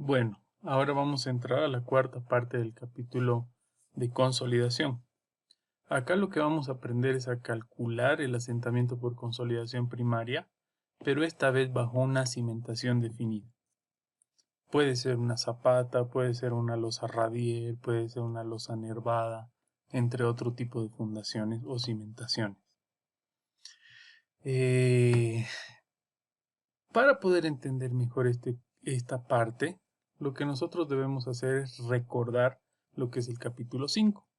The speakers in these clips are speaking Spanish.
Bueno, ahora vamos a entrar a la cuarta parte del capítulo de consolidación. Acá lo que vamos a aprender es a calcular el asentamiento por consolidación primaria, pero esta vez bajo una cimentación definida. Puede ser una zapata, puede ser una losa radier, puede ser una losa nervada, entre otro tipo de fundaciones o cimentaciones. Para poder entender mejor esta parte, lo que nosotros debemos hacer es recordar lo que es el capítulo 5.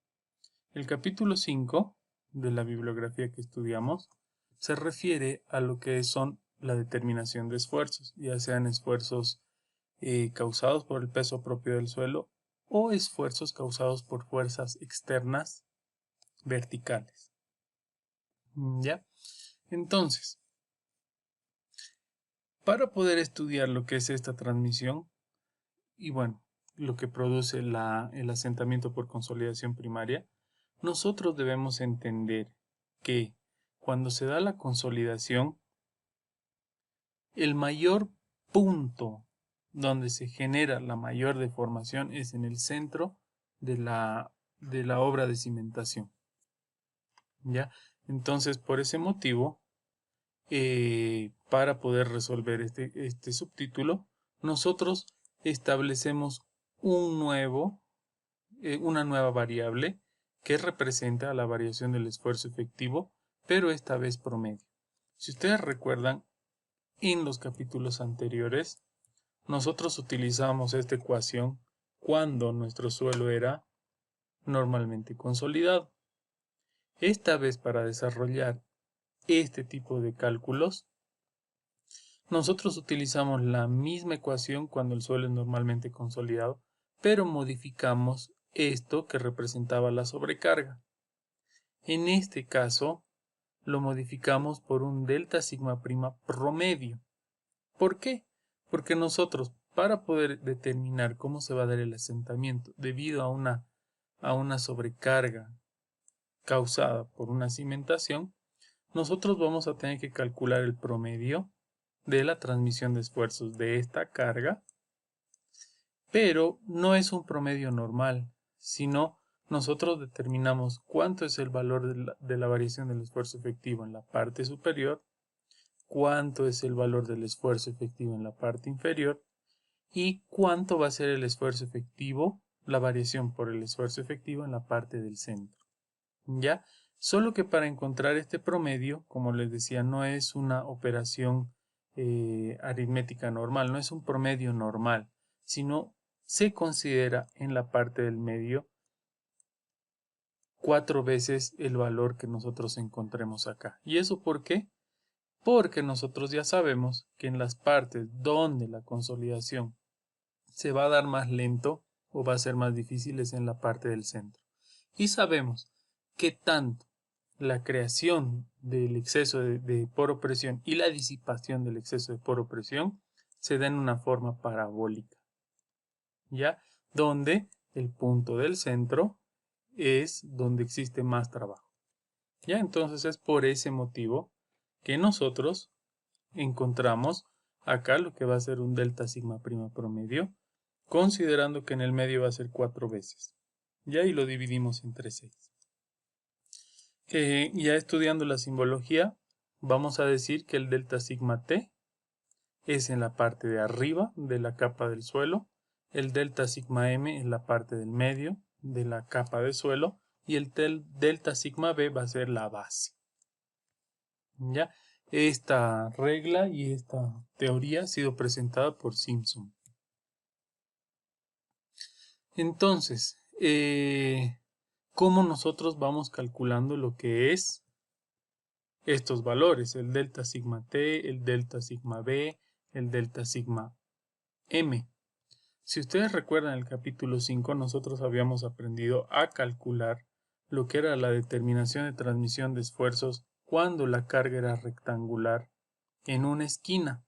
El capítulo 5 de la bibliografía que estudiamos se refiere a lo que son la determinación de esfuerzos, ya sean esfuerzos causados por el peso propio del suelo o esfuerzos causados por fuerzas externas verticales. ¿Ya? Entonces, para poder estudiar lo que es esta transmisión, y bueno, lo que produce el asentamiento por consolidación primaria, nosotros debemos entender que cuando se da la consolidación, el mayor punto donde se genera la mayor deformación es en el centro de la obra de cimentación. ¿Ya? Entonces, por ese motivo, para poder resolver este subtítulo, nosotros establecemos una nueva variable que representa la variación del esfuerzo efectivo, pero esta vez promedio. Si ustedes recuerdan, en los capítulos anteriores, nosotros utilizamos esta ecuación cuando nuestro suelo era normalmente consolidado. Esta vez, para desarrollar este tipo de cálculos, nosotros utilizamos la misma ecuación cuando el suelo es normalmente consolidado, pero modificamos esto que representaba la sobrecarga. En este caso, lo modificamos por un delta sigma prima promedio. ¿Por qué? Porque nosotros, para poder determinar cómo se va a dar el asentamiento debido a una sobrecarga causada por una cimentación, nosotros vamos a tener que calcular el promedio de la transmisión de esfuerzos de esta carga, pero no es un promedio normal, sino nosotros determinamos cuánto es el valor de la variación del esfuerzo efectivo en la parte superior, cuánto es el valor del esfuerzo efectivo en la parte inferior y cuánto va a ser el esfuerzo efectivo, la variación por el esfuerzo efectivo en la parte del centro. ¿Ya? Solo que para encontrar este promedio, como les decía, no es una operación aritmética normal, no es un promedio normal, sino se considera en la parte del medio 4 veces el valor que nosotros encontremos acá. ¿Y eso por qué? Porque nosotros ya sabemos que en las partes donde la consolidación se va a dar más lento o va a ser más difícil es en la parte del centro. Y sabemos que tanto la creación del exceso de poro-presión y la disipación del exceso de poro-presión se da en una forma parabólica, ¿ya? Donde el punto del centro es donde existe más trabajo. ¿Ya? Entonces es por ese motivo que nosotros encontramos acá lo que va a ser un delta sigma prima promedio, considerando que en el medio va a ser 4 veces. Ya, y lo dividimos entre 6. Ya estudiando la simbología, vamos a decir que el delta sigma T es en la parte de arriba de la capa del suelo, el delta sigma M en la parte del medio de la capa de suelo y el delta sigma B va a ser la base. ¿Ya? Esta regla y esta teoría ha sido presentada por Simpson. Entonces, ¿cómo nosotros vamos calculando lo que es estos valores? El delta sigma T, el delta sigma B, el delta sigma M. Si ustedes recuerdan el capítulo 5, nosotros habíamos aprendido a calcular lo que era la determinación de transmisión de esfuerzos cuando la carga era rectangular en una esquina.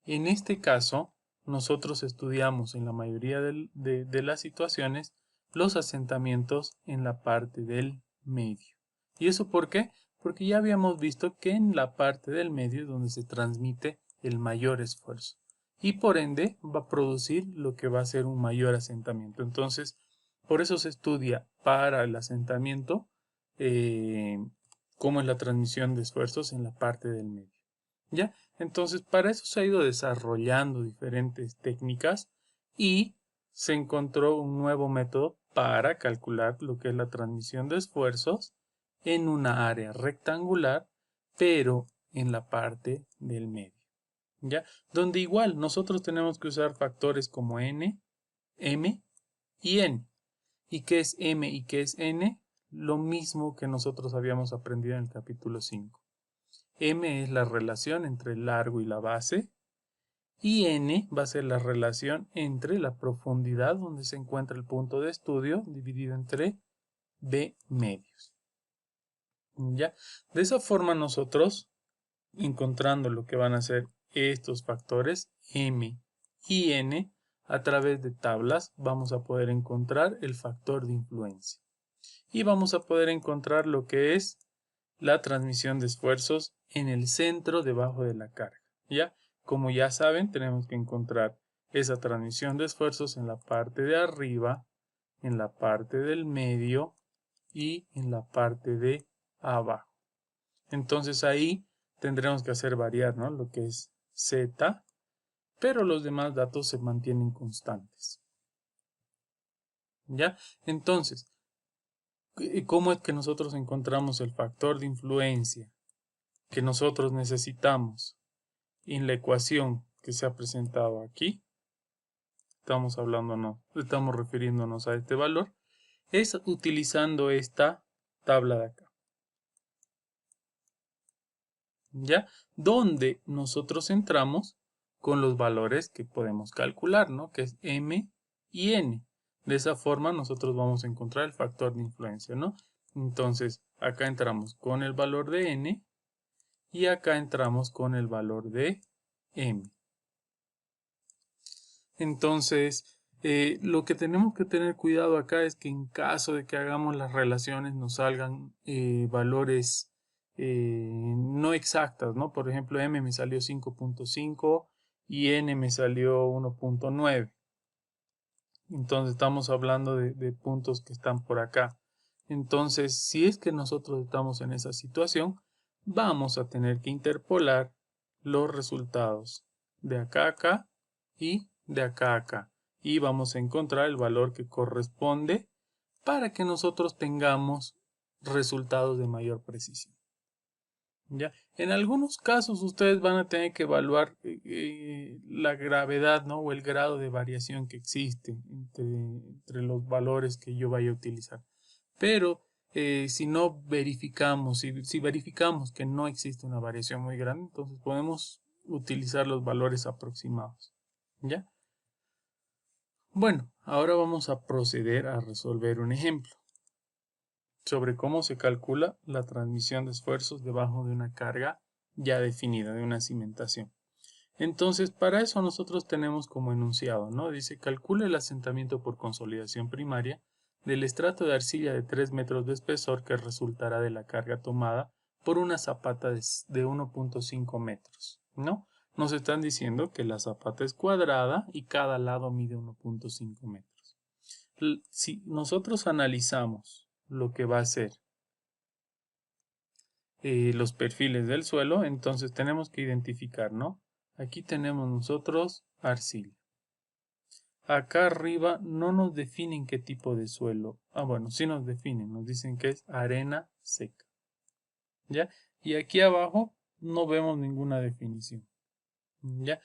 En este caso, nosotros estudiamos en la mayoría de las situaciones los asentamientos en la parte del medio. ¿Y eso por qué? Porque ya habíamos visto que en la parte del medio es donde se transmite el mayor esfuerzo. y por ende va a producir lo que va a ser un mayor asentamiento. Entonces, por eso se estudia para el asentamiento cómo es la transmisión de esfuerzos en la parte del medio. ¿Ya? Entonces, para eso se ha ido desarrollando diferentes técnicas y se encontró un nuevo método para calcular lo que es la transmisión de esfuerzos en una área rectangular, pero en la parte del medio. ¿Ya? Donde igual nosotros tenemos que usar factores como n, m y n. ¿Y qué es m y qué es n? Lo mismo que nosotros habíamos aprendido en el capítulo 5. M es la relación entre el largo y la base, y n va a ser la relación entre la profundidad donde se encuentra el punto de estudio dividido entre b medios. ¿Ya? De esa forma nosotros, encontrando lo que van a ser estos factores m y n, a través de tablas vamos a poder encontrar el factor de influencia. Y vamos a poder encontrar lo que es la transmisión de esfuerzos en el centro debajo de la carga. ¿Ya? Como ya saben, tenemos que encontrar esa transmisión de esfuerzos en la parte de arriba, en la parte del medio y en la parte de abajo. Entonces ahí tendremos que hacer variar, ¿no?, lo que es Z, pero los demás datos se mantienen constantes. ¿Ya? Entonces, ¿cómo es que nosotros encontramos el factor de influencia que nosotros necesitamos en la ecuación que se ha presentado aquí? Estamos refiriéndonos a este valor. Es utilizando esta tabla de acá. ¿Ya? Donde nosotros entramos con los valores que podemos calcular, ¿no? Que es m y n. De esa forma nosotros vamos a encontrar el factor de influencia, ¿no? Entonces, acá entramos con el valor de n y acá entramos con el valor de m. Entonces, lo que tenemos que tener cuidado acá es que en caso de que hagamos las relaciones nos salgan valores no exactas, ¿no? Por ejemplo, m me salió 5.5 y n me salió 1.9. Entonces estamos hablando de puntos que están por acá. Entonces, si es que nosotros estamos en esa situación, vamos a tener que interpolar los resultados de acá a acá y de acá a acá. Y vamos a encontrar el valor que corresponde para que nosotros tengamos resultados de mayor precisión. ¿Ya? En algunos casos ustedes van a tener que evaluar la gravedad, ¿no?, o el grado de variación que existe entre los valores que yo vaya a utilizar. Pero si no verificamos, si verificamos que no existe una variación muy grande, entonces podemos utilizar los valores aproximados. ¿Ya? Bueno, ahora vamos a proceder a resolver un ejemplo sobre cómo se calcula la transmisión de esfuerzos debajo de una carga ya definida, de una cimentación. Entonces, para eso nosotros tenemos como enunciado, ¿no? Dice, calcula el asentamiento por consolidación primaria del estrato de arcilla de 3 metros de espesor que resultará de la carga tomada por una zapata de 1.5 metros, ¿no? Nos están diciendo que la zapata es cuadrada y cada lado mide 1.5 metros. Si nosotros analizamos lo que va a ser los perfiles del suelo, entonces tenemos que identificar, ¿no? Aquí tenemos nosotros arcilla. Acá arriba no nos definen qué tipo de suelo. Bueno, sí nos definen, nos dicen que es arena seca. ¿Ya? Y aquí abajo no vemos ninguna definición. ¿Ya?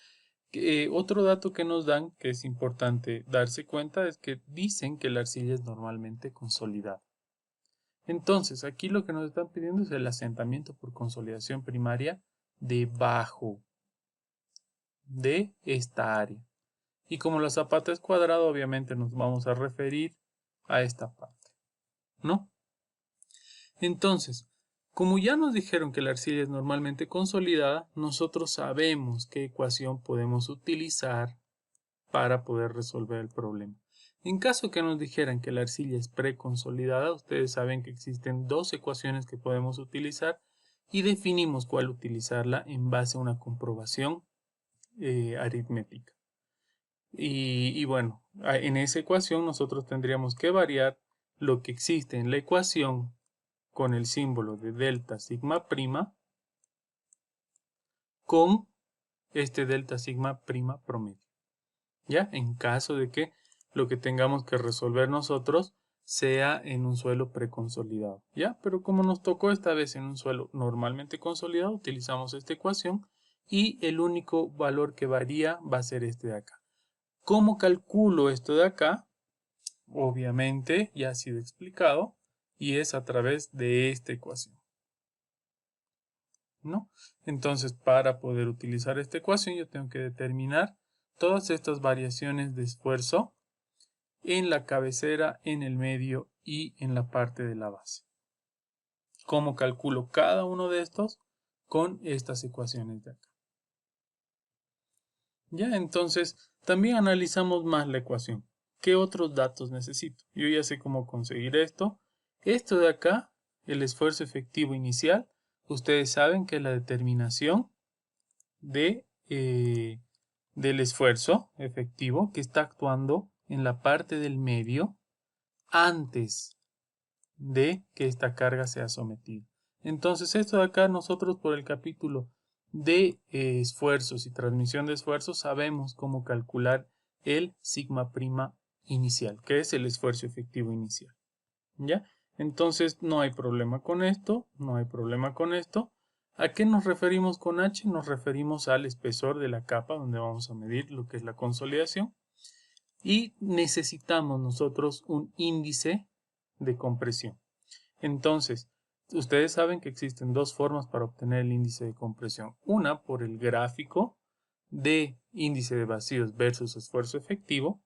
Otro dato que nos dan, que es importante darse cuenta, es que dicen que la arcilla es normalmente consolidada. Entonces, aquí lo que nos están pidiendo es el asentamiento por consolidación primaria debajo de esta área. Y como la zapata es cuadrada, obviamente nos vamos a referir a esta parte, ¿no? Entonces, como ya nos dijeron que la arcilla es normalmente consolidada, nosotros sabemos qué ecuación podemos utilizar para poder resolver el problema. En caso que nos dijeran que la arcilla es preconsolidada, ustedes saben que existen dos ecuaciones que podemos utilizar y definimos cuál utilizarla en base a una comprobación aritmética. Y bueno, en esa ecuación nosotros tendríamos que variar lo que existe en la ecuación con el símbolo de delta sigma prima con este delta sigma prima promedio. ¿Ya? En caso de que lo que tengamos que resolver nosotros sea en un suelo preconsolidado. ¿Ya? Pero como nos tocó esta vez en un suelo normalmente consolidado, utilizamos esta ecuación y el único valor que varía va a ser este de acá. ¿Cómo calculo esto de acá? Obviamente ya ha sido explicado y es a través de esta ecuación, ¿no? Entonces, para poder utilizar esta ecuación, yo tengo que determinar todas estas variaciones de esfuerzo en la cabecera, en el medio y en la parte de la base. ¿Cómo calculo cada uno de estos? Con estas ecuaciones de acá. Ya, entonces, también analizamos más la ecuación. ¿Qué otros datos necesito? Yo ya sé cómo conseguir esto. Esto de acá, el esfuerzo efectivo inicial, ustedes saben que es la determinación del esfuerzo efectivo que está actuando en la parte del medio antes de que esta carga sea sometida. Entonces, esto de acá nosotros por el capítulo de esfuerzos y transmisión de esfuerzos sabemos cómo calcular el sigma prima inicial, que es el esfuerzo efectivo inicial. ¿Ya? Entonces no hay problema con esto, no hay problema con esto. ¿A qué nos referimos con H? Nos referimos al espesor de la capa donde vamos a medir lo que es la consolidación. Y necesitamos nosotros un índice de compresión. Entonces, ustedes saben que existen dos formas para obtener el índice de compresión. Una por el gráfico de índice de vacíos versus esfuerzo efectivo.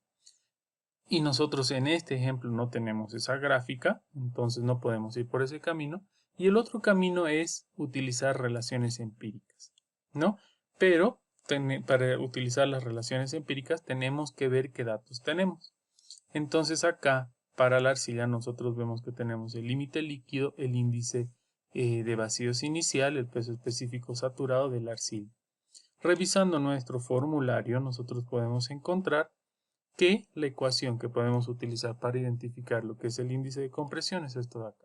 Y nosotros en este ejemplo no tenemos esa gráfica, entonces no podemos ir por ese camino. Y el otro camino es utilizar relaciones empíricas, ¿no? Pero para utilizar las relaciones empíricas tenemos que ver qué datos tenemos. Entonces acá, para la arcilla, nosotros vemos que tenemos el límite líquido, el índice de vacíos inicial, el peso específico saturado de la arcilla. Revisando nuestro formulario, nosotros podemos encontrar que la ecuación que podemos utilizar para identificar lo que es el índice de compresión es esto de acá.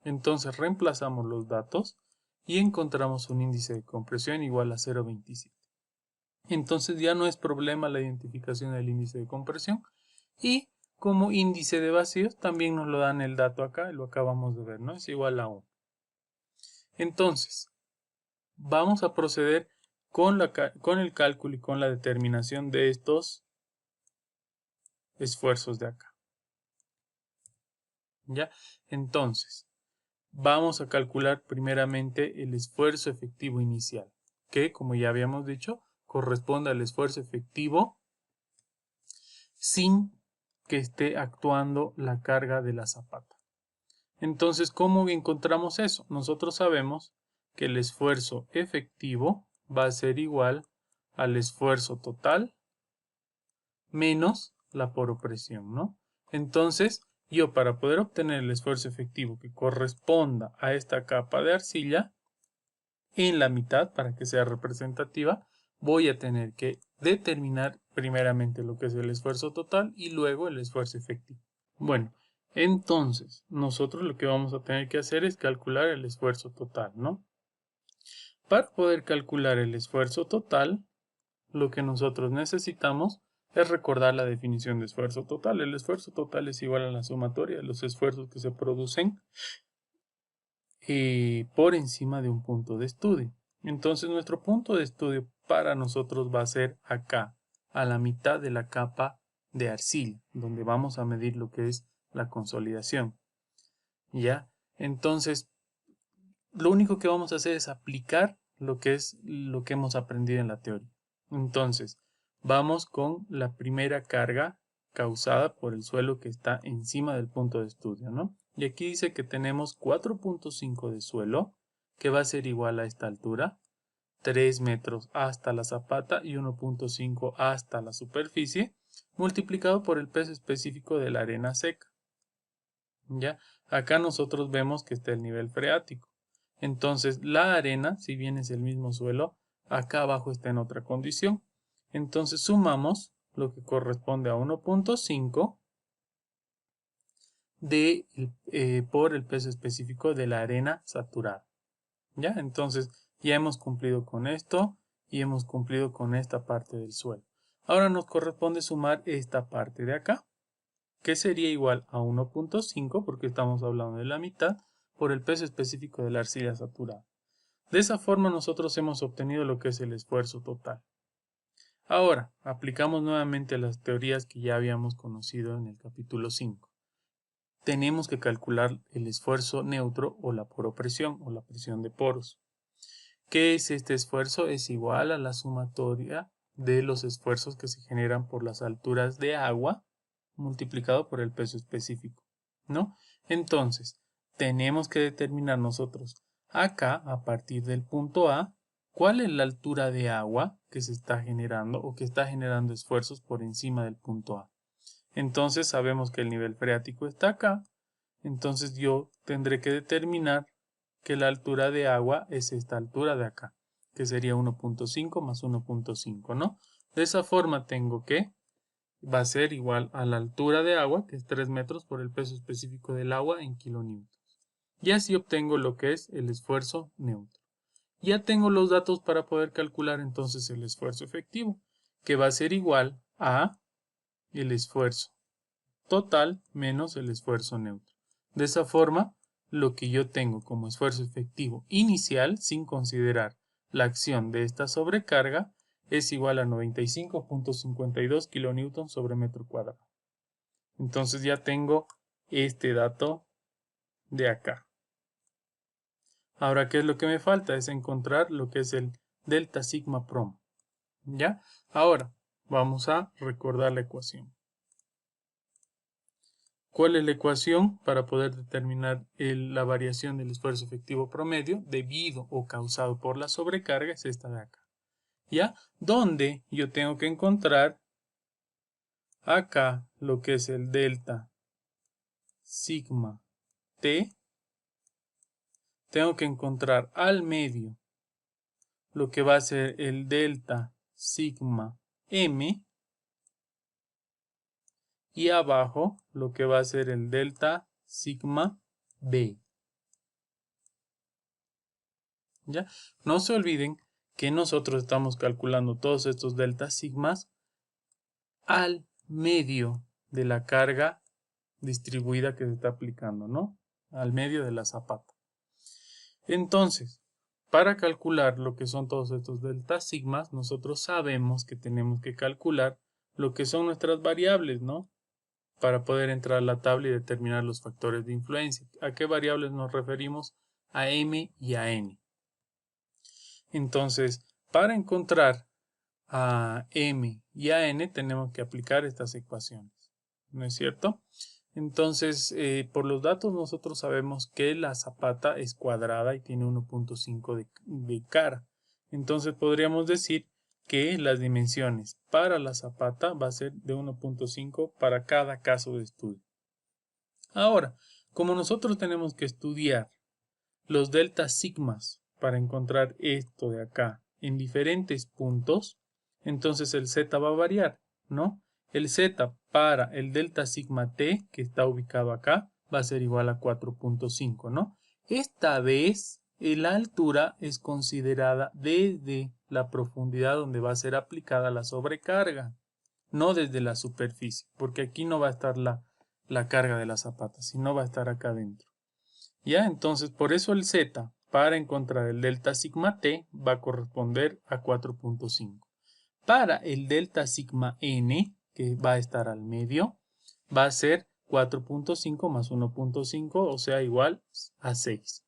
Entonces reemplazamos los datos y encontramos un índice de compresión igual a 0,27. Entonces ya no es problema la identificación del índice de compresión y como índice de vacíos también nos lo dan el dato acá, lo acabamos de ver, ¿no? Es igual a 1. Entonces, vamos a proceder con el cálculo y con la determinación de estos esfuerzos de acá. ¿Ya? Entonces, vamos a calcular primeramente el esfuerzo efectivo inicial, que como ya habíamos dicho, corresponde al esfuerzo efectivo sin que esté actuando la carga de la zapata. Entonces, ¿cómo encontramos eso? Nosotros sabemos que el esfuerzo efectivo va a ser igual al esfuerzo total menos la por opresión, ¿no? Entonces, yo para poder obtener el esfuerzo efectivo que corresponda a esta capa de arcilla, en la mitad, para que sea representativa, voy a tener que determinar primeramente lo que es el esfuerzo total y luego el esfuerzo efectivo. Bueno, entonces, nosotros lo que vamos a tener que hacer es calcular el esfuerzo total, ¿no? Para poder calcular el esfuerzo total, lo que nosotros necesitamos es recordar la definición de esfuerzo total. El esfuerzo total es igual a la sumatoria de los esfuerzos que se producen por encima de un punto de estudio. Entonces nuestro punto de estudio para nosotros va a ser acá, a la mitad de la capa de arcilla, donde vamos a medir lo que es la consolidación. ¿Ya? Entonces, lo único que vamos a hacer es aplicar lo que hemos aprendido en la teoría. Entonces, vamos con la primera carga causada por el suelo que está encima del punto de estudio, ¿no? Y aquí dice que tenemos 4.5 de suelo, que va a ser igual a esta altura, 3 metros hasta la zapata y 1.5 hasta la superficie, multiplicado por el peso específico de la arena seca. ¿Ya? Acá nosotros vemos que está el nivel freático. Entonces, la arena, si bien es el mismo suelo, acá abajo está en otra condición. Entonces sumamos lo que corresponde a 1.5 por el peso específico de la arena saturada. ¿Ya? Entonces ya hemos cumplido con esto y hemos cumplido con esta parte del suelo. Ahora nos corresponde sumar esta parte de acá, que sería igual a 1.5, porque estamos hablando de la mitad, por el peso específico de la arcilla saturada. De esa forma nosotros hemos obtenido lo que es el esfuerzo total. Ahora, aplicamos nuevamente las teorías que ya habíamos conocido en el capítulo 5. Tenemos que calcular el esfuerzo neutro o la poropresión o la presión de poros. ¿Qué es este esfuerzo? Es igual a la sumatoria de los esfuerzos que se generan por las alturas de agua multiplicado por el peso específico, ¿no? Entonces, tenemos que determinar nosotros acá, a partir del punto A, cuál es la altura de agua que se está generando o que está generando esfuerzos por encima del punto A. Entonces, sabemos que el nivel freático está acá, entonces yo tendré que determinar que la altura de agua es esta altura de acá, que sería 1.5 más 1.5, ¿no? De esa forma tengo que va a ser igual a la altura de agua, que es 3 metros por el peso específico del agua en kilonewtons. Y así obtengo lo que es el esfuerzo neutro. Ya tengo los datos para poder calcular entonces el esfuerzo efectivo, que va a ser igual a el esfuerzo total menos el esfuerzo neutro. De esa forma, lo que yo tengo como esfuerzo efectivo inicial, sin considerar la acción de esta sobrecarga, es igual a 95.52 kilonewtons sobre metro cuadrado. Entonces ya tengo este dato de acá. Ahora, ¿qué es lo que me falta? Es encontrar lo que es el delta sigma prom. ¿Ya? Ahora, vamos a recordar la ecuación. ¿Cuál es la ecuación para poder determinar la variación del esfuerzo efectivo promedio debido o causado por la sobrecarga? Es esta de acá. ¿Ya? Donde yo tengo que encontrar acá lo que es el delta sigma T. Tengo que encontrar al medio lo que va a ser el delta sigma M. Y abajo lo que va a ser el delta sigma B. ¿Ya? No se olviden que nosotros estamos calculando todos estos deltas sigmas al medio de la carga distribuida que se está aplicando, ¿no? Al medio de la zapata. Entonces, para calcular lo que son todos estos deltas sigmas, nosotros sabemos que tenemos que calcular lo que son nuestras variables, ¿no? Para poder entrar a la tabla y determinar los factores de influencia. ¿A qué variables nos referimos? A M y a N. Entonces, para encontrar a M y a N tenemos que aplicar estas ecuaciones, ¿no es cierto? Entonces, por los datos nosotros sabemos que la zapata es cuadrada y tiene 1.5 de cara. Entonces podríamos decir que las dimensiones para la zapata va a ser de 1.5 para cada caso de estudio. Ahora, como nosotros tenemos que estudiar los deltas sigmas para encontrar esto de acá en diferentes puntos, entonces el z va a variar, ¿no? El z para el delta sigma t, que está ubicado acá, va a ser igual a 4.5, ¿no? Esta vez la altura es considerada desde la profundidad donde va a ser aplicada la sobrecarga, no desde la superficie, porque aquí no va a estar la carga de la zapata, sino va a estar acá adentro. ¿Ya? Entonces, por eso el z para encontrar el delta sigma t va a corresponder a 4.5. Para el delta sigma n, que va a estar al medio, va a ser 4.5 más 1.5, o sea, igual a 6.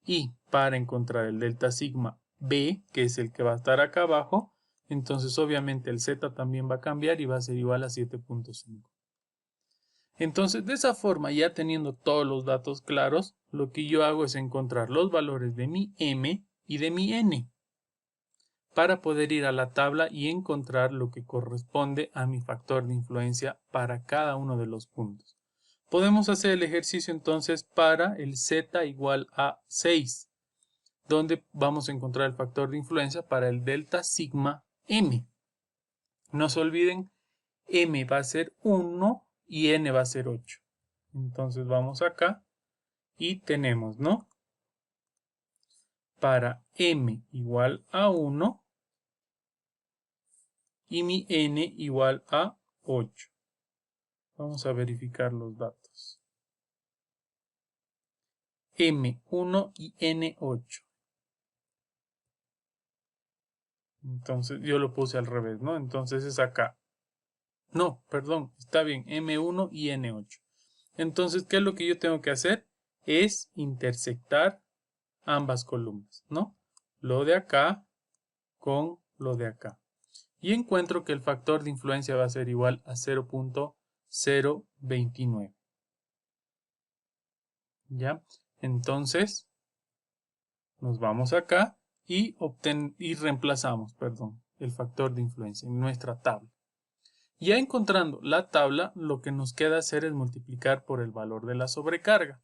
Y para encontrar el delta sigma b, que es el que va a estar acá abajo, entonces obviamente el z también va a cambiar y va a ser igual a 7.5. Entonces, de esa forma, ya teniendo todos los datos claros, lo que yo hago es encontrar los valores de mi M y de mi N para poder ir a la tabla y encontrar lo que corresponde a mi factor de influencia para cada uno de los puntos. Podemos hacer el ejercicio entonces para el Z igual a 6, donde vamos a encontrar el factor de influencia para el delta sigma M. No se olviden, m va a ser 1 y n va a ser 8. Entonces vamos acá y tenemos, ¿no? Para m igual a 1 y mi n igual a 8. Vamos a verificar los datos. M1 y N8. Entonces yo lo puse al revés, ¿no? Entonces es acá. No, perdón, está bien, M1 y N8. Entonces, ¿qué es lo que yo tengo que hacer? Es intersectar ambas columnas, ¿no? Lo de acá con lo de acá. Y encuentro que el factor de influencia va a ser igual a 0.029. ¿Ya? Entonces, nos vamos acá y reemplazamos, el factor de influencia en nuestra tabla. Ya encontrando la tabla, lo que nos queda hacer es multiplicar por el valor de la sobrecarga.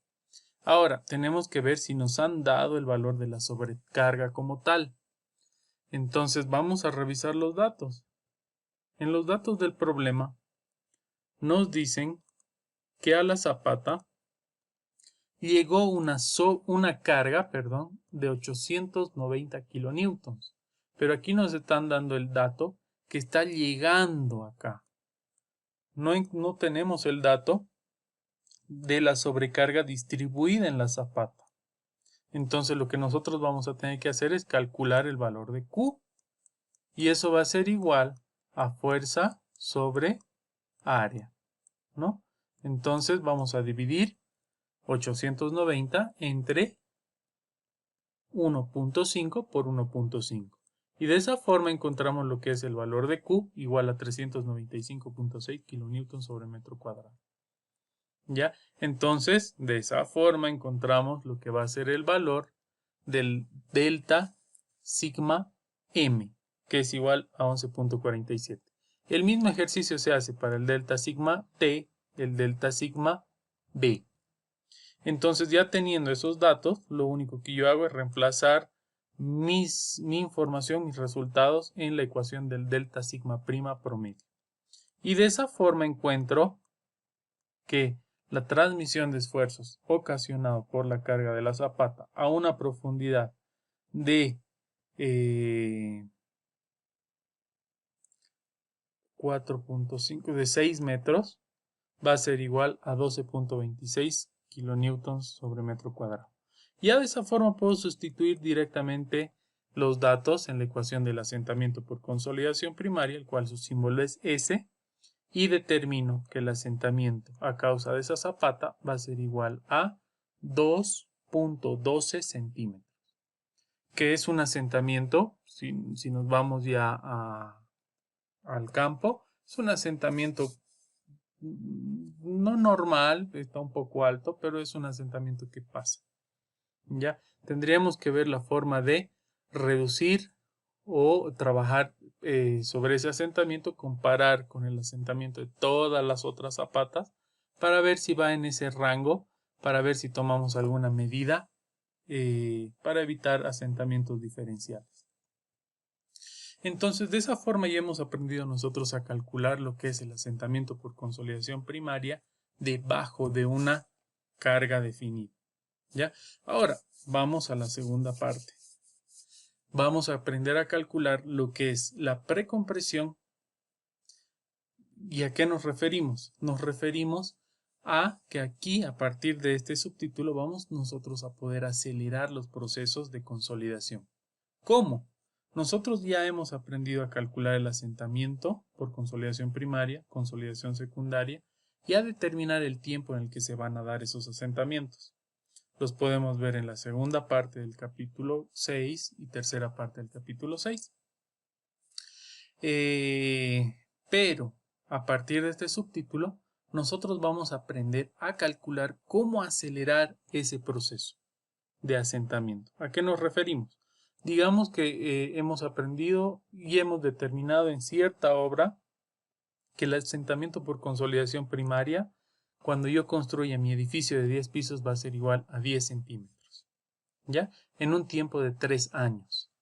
Ahora, tenemos que ver si nos han dado el valor de la sobrecarga como tal. Entonces, vamos a revisar los datos. En los datos del problema, nos dicen que a la zapata llegó una carga, de 890 kilonewtons. Pero aquí nos están dando el dato que está llegando acá. No tenemos el dato de la sobrecarga distribuida en la zapata. Entonces lo que nosotros vamos a tener que hacer es calcular el valor de Q. Y eso va a ser igual a fuerza sobre área, ¿no? Entonces vamos a dividir 890 entre 1.5 por 1.5. Y de esa forma encontramos lo que es el valor de Q igual a 395.6 kilonewton sobre metro cuadrado. ¿Ya? Entonces, de esa forma encontramos lo que va a ser el valor del delta sigma M, que es igual a 11.47. El mismo ejercicio se hace para el delta sigma T, el delta sigma B. Entonces, ya teniendo esos datos, lo único que yo hago es reemplazar mi información, mis resultados en la ecuación del delta sigma prima promedio. Y de esa forma encuentro que la transmisión de esfuerzos ocasionado por la carga de la zapata a una profundidad de 4.5 de 6 metros va a ser igual a 12.26 kilonewtons sobre metro cuadrado. Ya de esa forma puedo sustituir directamente los datos en la ecuación del asentamiento por consolidación primaria, el cual su símbolo es S, y determino que el asentamiento a causa de esa zapata va a ser igual a 2.12 centímetros. ¿Qué es un asentamiento? Si nos vamos ya al campo, es un asentamiento no normal, está un poco alto, pero es un asentamiento que pasa. ¿Ya? Tendríamos que ver la forma de reducir o trabajar sobre ese asentamiento, comparar con el asentamiento de todas las otras zapatas para ver si va en ese rango, para ver si tomamos alguna medida para evitar asentamientos diferenciales. Entonces, de esa forma ya hemos aprendido nosotros a calcular lo que es el asentamiento por consolidación primaria debajo de una carga definida. ¿Ya? Ahora, vamos a la segunda parte. Vamos a aprender a calcular lo que es la precompresión. ¿Y a qué nos referimos? Nos referimos a que aquí, a partir de este subtítulo, vamos nosotros a poder acelerar los procesos de consolidación. ¿Cómo? Nosotros ya hemos aprendido a calcular el asentamiento por consolidación primaria, consolidación secundaria y a determinar el tiempo en el que se van a dar esos asentamientos. Los podemos ver en la segunda parte del capítulo 6 y tercera parte del capítulo 6. Pero a partir de este subtítulo, nosotros vamos a aprender a calcular cómo acelerar ese proceso de asentamiento. ¿A qué nos referimos? Digamos que hemos aprendido y hemos determinado en cierta obra que el asentamiento por consolidación primaria, cuando yo construya mi edificio de 10 pisos, va a ser igual a 10 centímetros, ¿ya? En un tiempo de 3 años.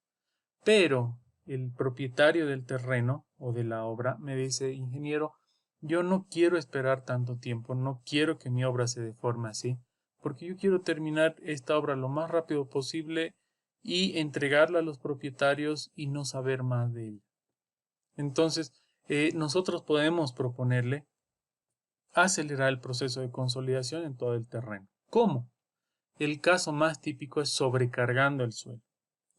Pero el propietario del terreno o de la obra me dice, ingeniero, yo no quiero esperar tanto tiempo, no quiero que mi obra se deforme así, porque yo quiero terminar esta obra lo más rápido posible y entregarla a los propietarios y no saber más de ella. Entonces, nosotros podemos proponerle acelerar el proceso de consolidación en todo el terreno. ¿Cómo? El caso más típico es sobrecargando el suelo.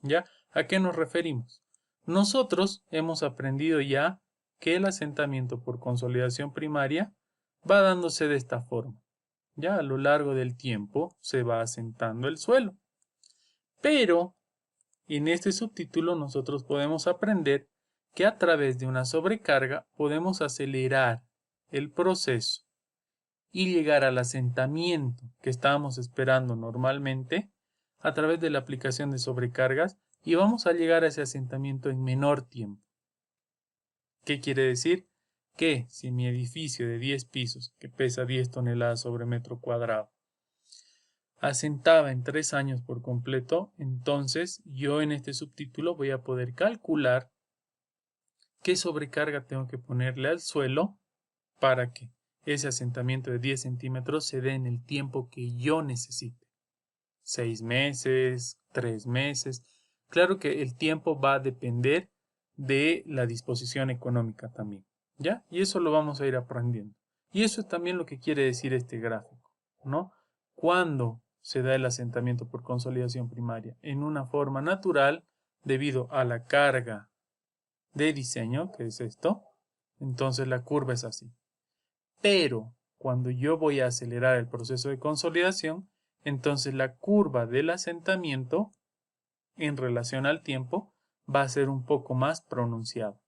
¿Ya? ¿A qué nos referimos? Nosotros hemos aprendido ya que el asentamiento por consolidación primaria va dándose de esta forma. Ya a lo largo del tiempo se va asentando el suelo. Pero en este subtítulo nosotros podemos aprender que a través de una sobrecarga podemos acelerar el proceso y llegar al asentamiento que estábamos esperando normalmente a través de la aplicación de sobrecargas y vamos a llegar a ese asentamiento en menor tiempo. ¿Qué quiere decir? Que si mi edificio de 10 pisos, que pesa 10 toneladas sobre metro cuadrado, asentaba en 3 años por completo, entonces yo en este subtítulo voy a poder calcular qué sobrecarga tengo que ponerle al suelo para que ese asentamiento de 10 centímetros se dé en el tiempo que yo necesite. 6 meses, 3 meses. Claro que el tiempo va a depender de la disposición económica también, ¿ya? Y eso lo vamos a ir aprendiendo. Y eso es también lo que quiere decir este gráfico, ¿no? Cuando se da el asentamiento por consolidación primaria en una forma natural, debido a la carga de diseño, que es esto, entonces la curva es así. Pero cuando yo voy a acelerar el proceso de consolidación, entonces la curva del asentamiento en relación al tiempo va a ser un poco más pronunciada.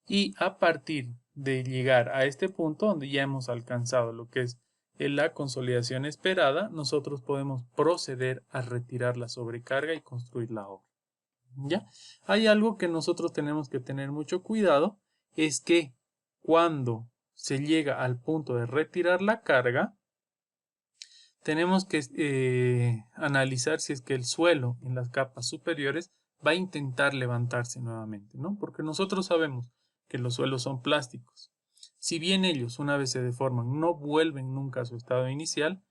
Y a partir de llegar a este punto donde ya hemos alcanzado lo que es la consolidación esperada, nosotros podemos proceder a retirar la sobrecarga y construir la obra. ¿Ya? Hay algo que nosotros tenemos que tener mucho cuidado, es que cuando se llega al punto de retirar la carga, tenemos que analizar si es que el suelo en las capas superiores va a intentar levantarse nuevamente, ¿no? Porque nosotros sabemos que los suelos son plásticos. Si bien ellos, una vez se deforman, no vuelven nunca a su estado inicial,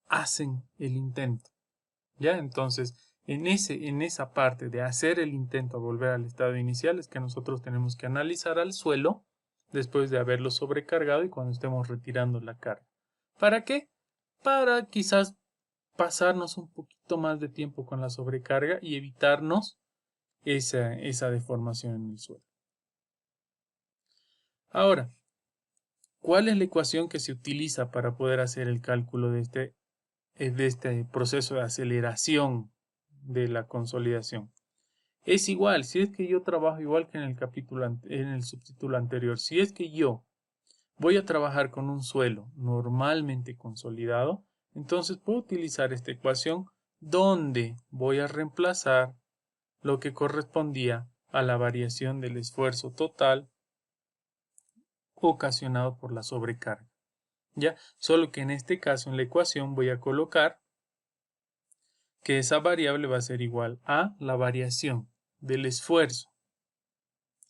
hacen el intento, ¿ya? Entonces, en esa parte de hacer el intento a volver al estado inicial es que nosotros tenemos que analizar al suelo después de haberlo sobrecargado y cuando estemos retirando la carga. ¿Para qué? Para quizás pasarnos un poquito más de tiempo con la sobrecarga y evitarnos esa deformación en el suelo. Ahora, ¿cuál es la ecuación que se utiliza para poder hacer el cálculo de este proceso de aceleración de la consolidación? Es igual, si es que yo trabajo igual que en el subtítulo anterior, si es que yo voy a trabajar con un suelo normalmente consolidado, entonces puedo utilizar esta ecuación donde voy a reemplazar lo que correspondía a la variación del esfuerzo total ocasionado por la sobrecarga. ¿Ya? Solo que en este caso en la ecuación voy a colocar que esa variable va a ser igual a la variación del esfuerzo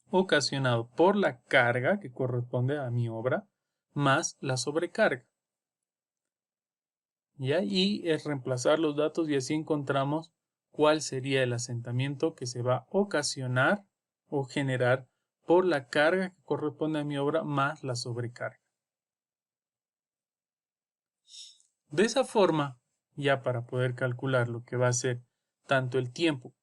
ocasionado por la carga que corresponde a mi obra más la sobrecarga. ¿Ya? Y es reemplazar los datos y así encontramos cuál sería el asentamiento que se va a ocasionar o generar por la carga que corresponde a mi obra más la sobrecarga. De esa forma, ya para poder calcular lo que va a ser tanto el tiempo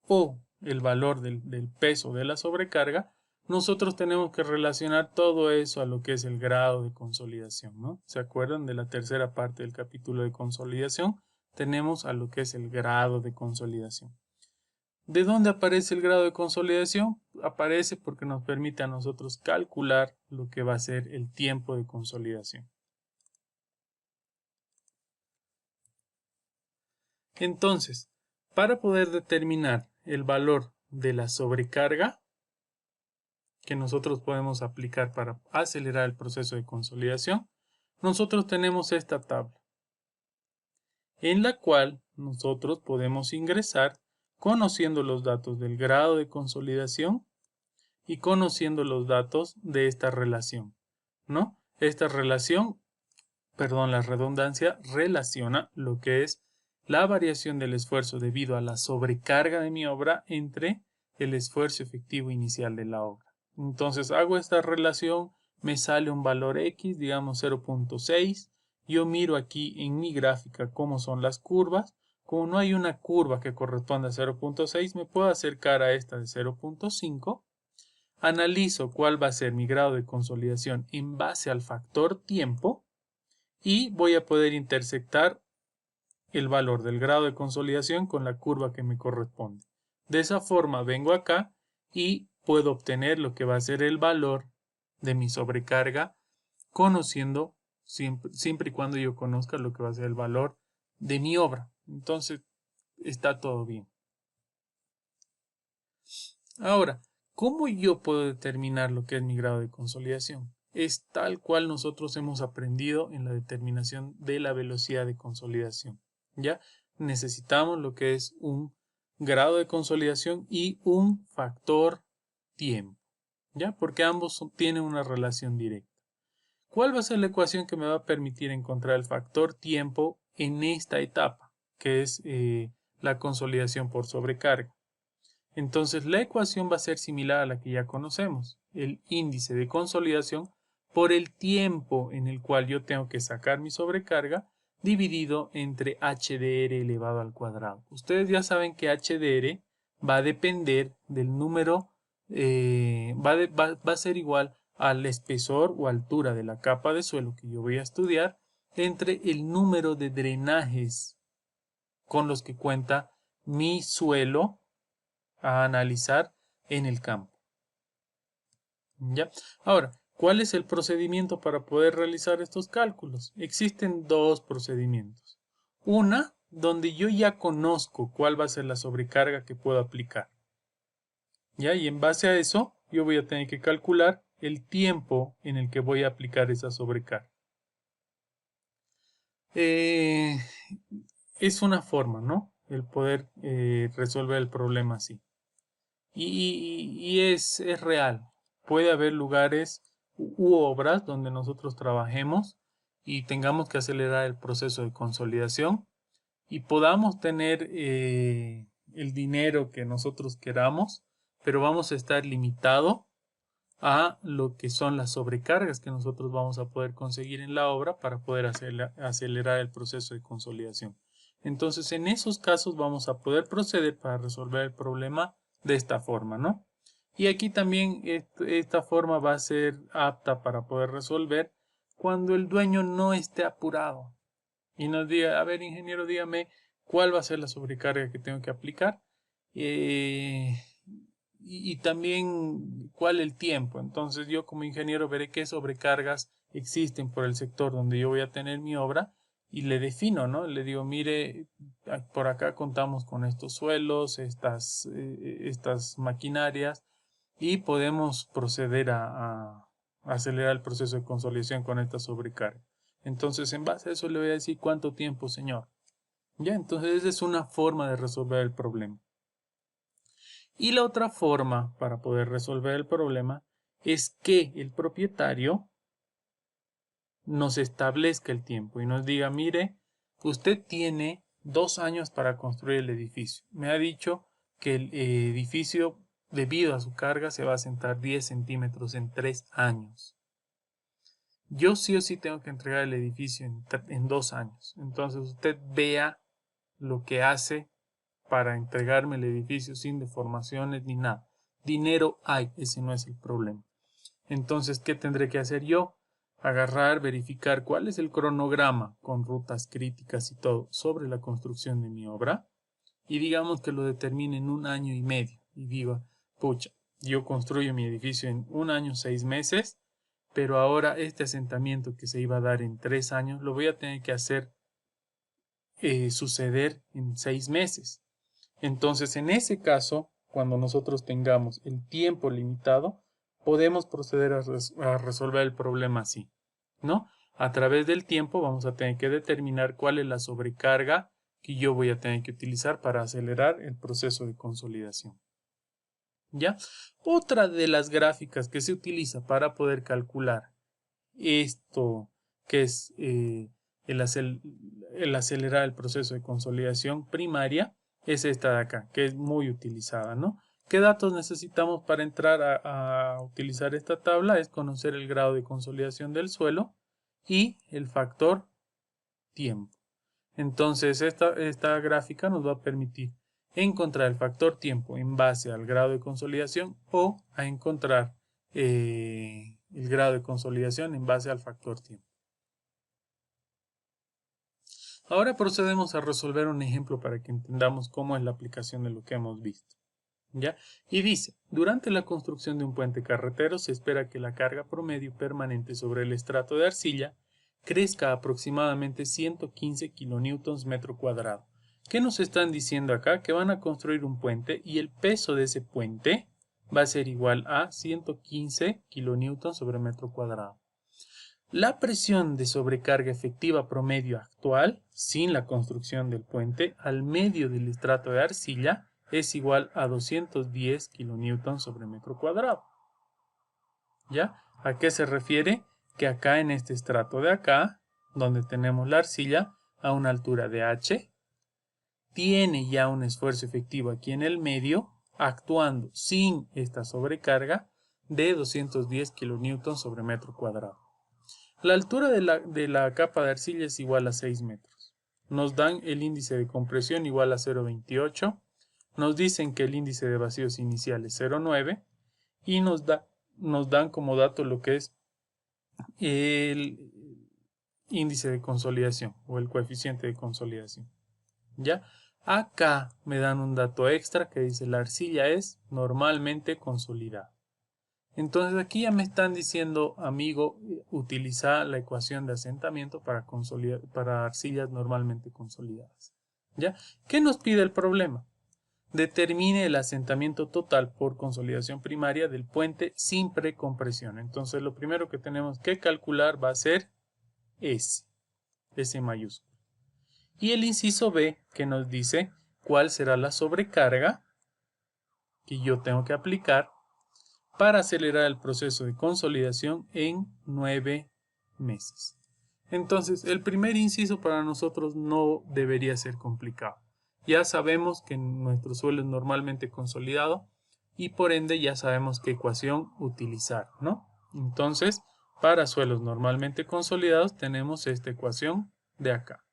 o el valor del peso de la sobrecarga, nosotros tenemos que relacionar todo eso a lo que es el grado de consolidación, ¿no? ¿Se acuerdan de la tercera parte del capítulo de consolidación? Tenemos a lo que es el grado de consolidación. ¿De dónde aparece el grado de consolidación? Aparece porque nos permite a nosotros calcular lo que va a ser el tiempo de consolidación. Entonces, para poder determinar el valor de la sobrecarga que nosotros podemos aplicar para acelerar el proceso de consolidación, nosotros tenemos esta tabla, en la cual nosotros podemos ingresar conociendo los datos del grado de consolidación y conociendo los datos de esta relación, ¿no? Esta relación, perdón, la redundancia relaciona lo que es la variación del esfuerzo debido a la sobrecarga de mi obra entre el esfuerzo efectivo inicial de la obra. Entonces hago esta relación, me sale un valor X, digamos 0.6. Yo miro aquí en mi gráfica cómo son las curvas. Como no hay una curva que corresponda a 0.6, me puedo acercar a esta de 0.5. Analizo cuál va a ser mi grado de consolidación en base al factor tiempo y voy a poder intersectar el valor del grado de consolidación con la curva que me corresponde. De esa forma vengo acá y puedo obtener lo que va a ser el valor de mi sobrecarga, conociendo siempre y cuando yo conozca lo que va a ser el valor de mi obra. Entonces está todo bien. Ahora, ¿cómo yo puedo determinar lo que es mi grado de consolidación? Es tal cual nosotros hemos aprendido en la determinación de la velocidad de consolidación. ¿Ya? Necesitamos lo que es un grado de consolidación y un factor tiempo. ¿Ya? Porque ambos tienen una relación directa. ¿Cuál va a ser la ecuación que me va a permitir encontrar el factor tiempo en esta etapa? Que es la consolidación por sobrecarga. Entonces la ecuación va a ser similar a la que ya conocemos. El índice de consolidación por el tiempo en el cual yo tengo que sacar mi sobrecarga dividido entre HDR elevado al cuadrado. Ustedes ya saben que HDR va a depender del número, va a ser igual al espesor o altura de la capa de suelo que yo voy a estudiar entre el número de drenajes con los que cuenta mi suelo a analizar en el campo. ¿Ya? Ahora, ¿cuál es el procedimiento para poder realizar estos cálculos? Existen dos procedimientos. Una, donde yo ya conozco cuál va a ser la sobrecarga que puedo aplicar. ¿Ya? Y en base a eso, yo voy a tener que calcular el tiempo en el que voy a aplicar esa sobrecarga. Es una forma, ¿no? El poder resolver el problema así. Y es real. Puede haber lugares u obras donde nosotros trabajemos y tengamos que acelerar el proceso de consolidación y podamos tener el dinero que nosotros queramos, pero vamos a estar limitado a lo que son las sobrecargas que nosotros vamos a poder conseguir en la obra para poder acelerar el proceso de consolidación. Entonces, en esos casos vamos a poder proceder para resolver el problema de esta forma, ¿no? Y aquí también esta forma va a ser apta para poder resolver cuando el dueño no esté apurado y nos diga, a ver, ingeniero, dígame cuál va a ser la sobrecarga que tengo que aplicar y también cuál el tiempo. Entonces yo como ingeniero veré qué sobrecargas existen por el sector donde yo voy a tener mi obra y le defino, ¿no? Le digo, mire, por acá contamos con estos suelos, estas maquinarias y podemos proceder a acelerar el proceso de consolidación con esta sobrecarga. Entonces, en base a eso le voy a decir cuánto tiempo, señor. Ya, entonces esa es una forma de resolver el problema. Y la otra forma para poder resolver el problema es que el propietario nos establezca el tiempo y nos diga, mire, usted tiene 2 años para construir el edificio. Me ha dicho que el edificio, debido a su carga, se va a sentar 10 centímetros en 3 años. Yo sí o sí tengo que entregar el edificio en 2 años. Entonces usted vea lo que hace para entregarme el edificio sin deformaciones ni nada. Dinero hay, ese no es el problema. Entonces, ¿qué tendré que hacer yo? Agarrar, verificar cuál es el cronograma con rutas críticas y todo sobre la construcción de mi obra y digamos que lo determine en 1 año y medio y digo, pucha, yo construyo mi edificio en 1 año, 6 meses, pero ahora este asentamiento que se iba a dar en 3 años lo voy a tener que hacer suceder en 6 meses. Entonces, en ese caso, cuando nosotros tengamos el tiempo limitado, podemos proceder a resolver el problema así, ¿no? A través del tiempo vamos a tener que determinar cuál es la sobrecarga que yo voy a tener que utilizar para acelerar el proceso de consolidación. ¿Ya? Otra de las gráficas que se utiliza para poder calcular esto que es el acelerar el proceso de consolidación primaria es esta de acá, que es muy utilizada, ¿no? ¿Qué datos necesitamos para entrar a utilizar esta tabla? Es conocer el grado de consolidación del suelo y el factor tiempo. Entonces, esta gráfica nos va a permitir encontrar el factor tiempo en base al grado de consolidación o a encontrar el grado de consolidación en base al factor tiempo. Ahora procedemos a resolver un ejemplo para que entendamos cómo es la aplicación de lo que hemos visto. ¿Ya? Y dice, durante la construcción de un puente carretero se espera que la carga promedio permanente sobre el estrato de arcilla crezca aproximadamente 115 kilonewtons metro cuadrado. ¿Qué nos están diciendo acá? Que van a construir un puente y el peso de ese puente va a ser igual a 115 kilonewtons sobre metro cuadrado. La presión de sobrecarga efectiva promedio actual, sin la construcción del puente, al medio del estrato de arcilla es igual a 210 kilonewtons sobre metro cuadrado. ¿Ya? ¿A qué se refiere? Que acá en este estrato de acá, donde tenemos la arcilla, a una altura de H, tiene ya un esfuerzo efectivo aquí en el medio, actuando sin esta sobrecarga, de 210 kilonewtons sobre metro cuadrado. La altura de la capa de arcilla es igual a 6 metros. Nos dan el índice de compresión igual a 0,28. Nos dicen que el índice de vacíos inicial es 0,9. Y nos dan como dato lo que es el índice de consolidación o el coeficiente de consolidación. ¿Ya? Acá me dan un dato extra que dice la arcilla es normalmente consolidada. Entonces aquí ya me están diciendo, amigo, utiliza la ecuación de asentamiento para arcillas normalmente consolidadas. ¿Ya? ¿Qué nos pide el problema? Determine el asentamiento total por consolidación primaria del puente sin precompresión. Entonces lo primero que tenemos que calcular va a ser S mayúsculo. Y el inciso B que nos dice cuál será la sobrecarga que yo tengo que aplicar para acelerar el proceso de consolidación en 9 meses. Entonces, el primer inciso para nosotros no debería ser complicado. Ya sabemos que nuestro suelo es normalmente consolidado y por ende ya sabemos qué ecuación utilizar, ¿no? Entonces, para suelos normalmente consolidados tenemos esta ecuación de acá.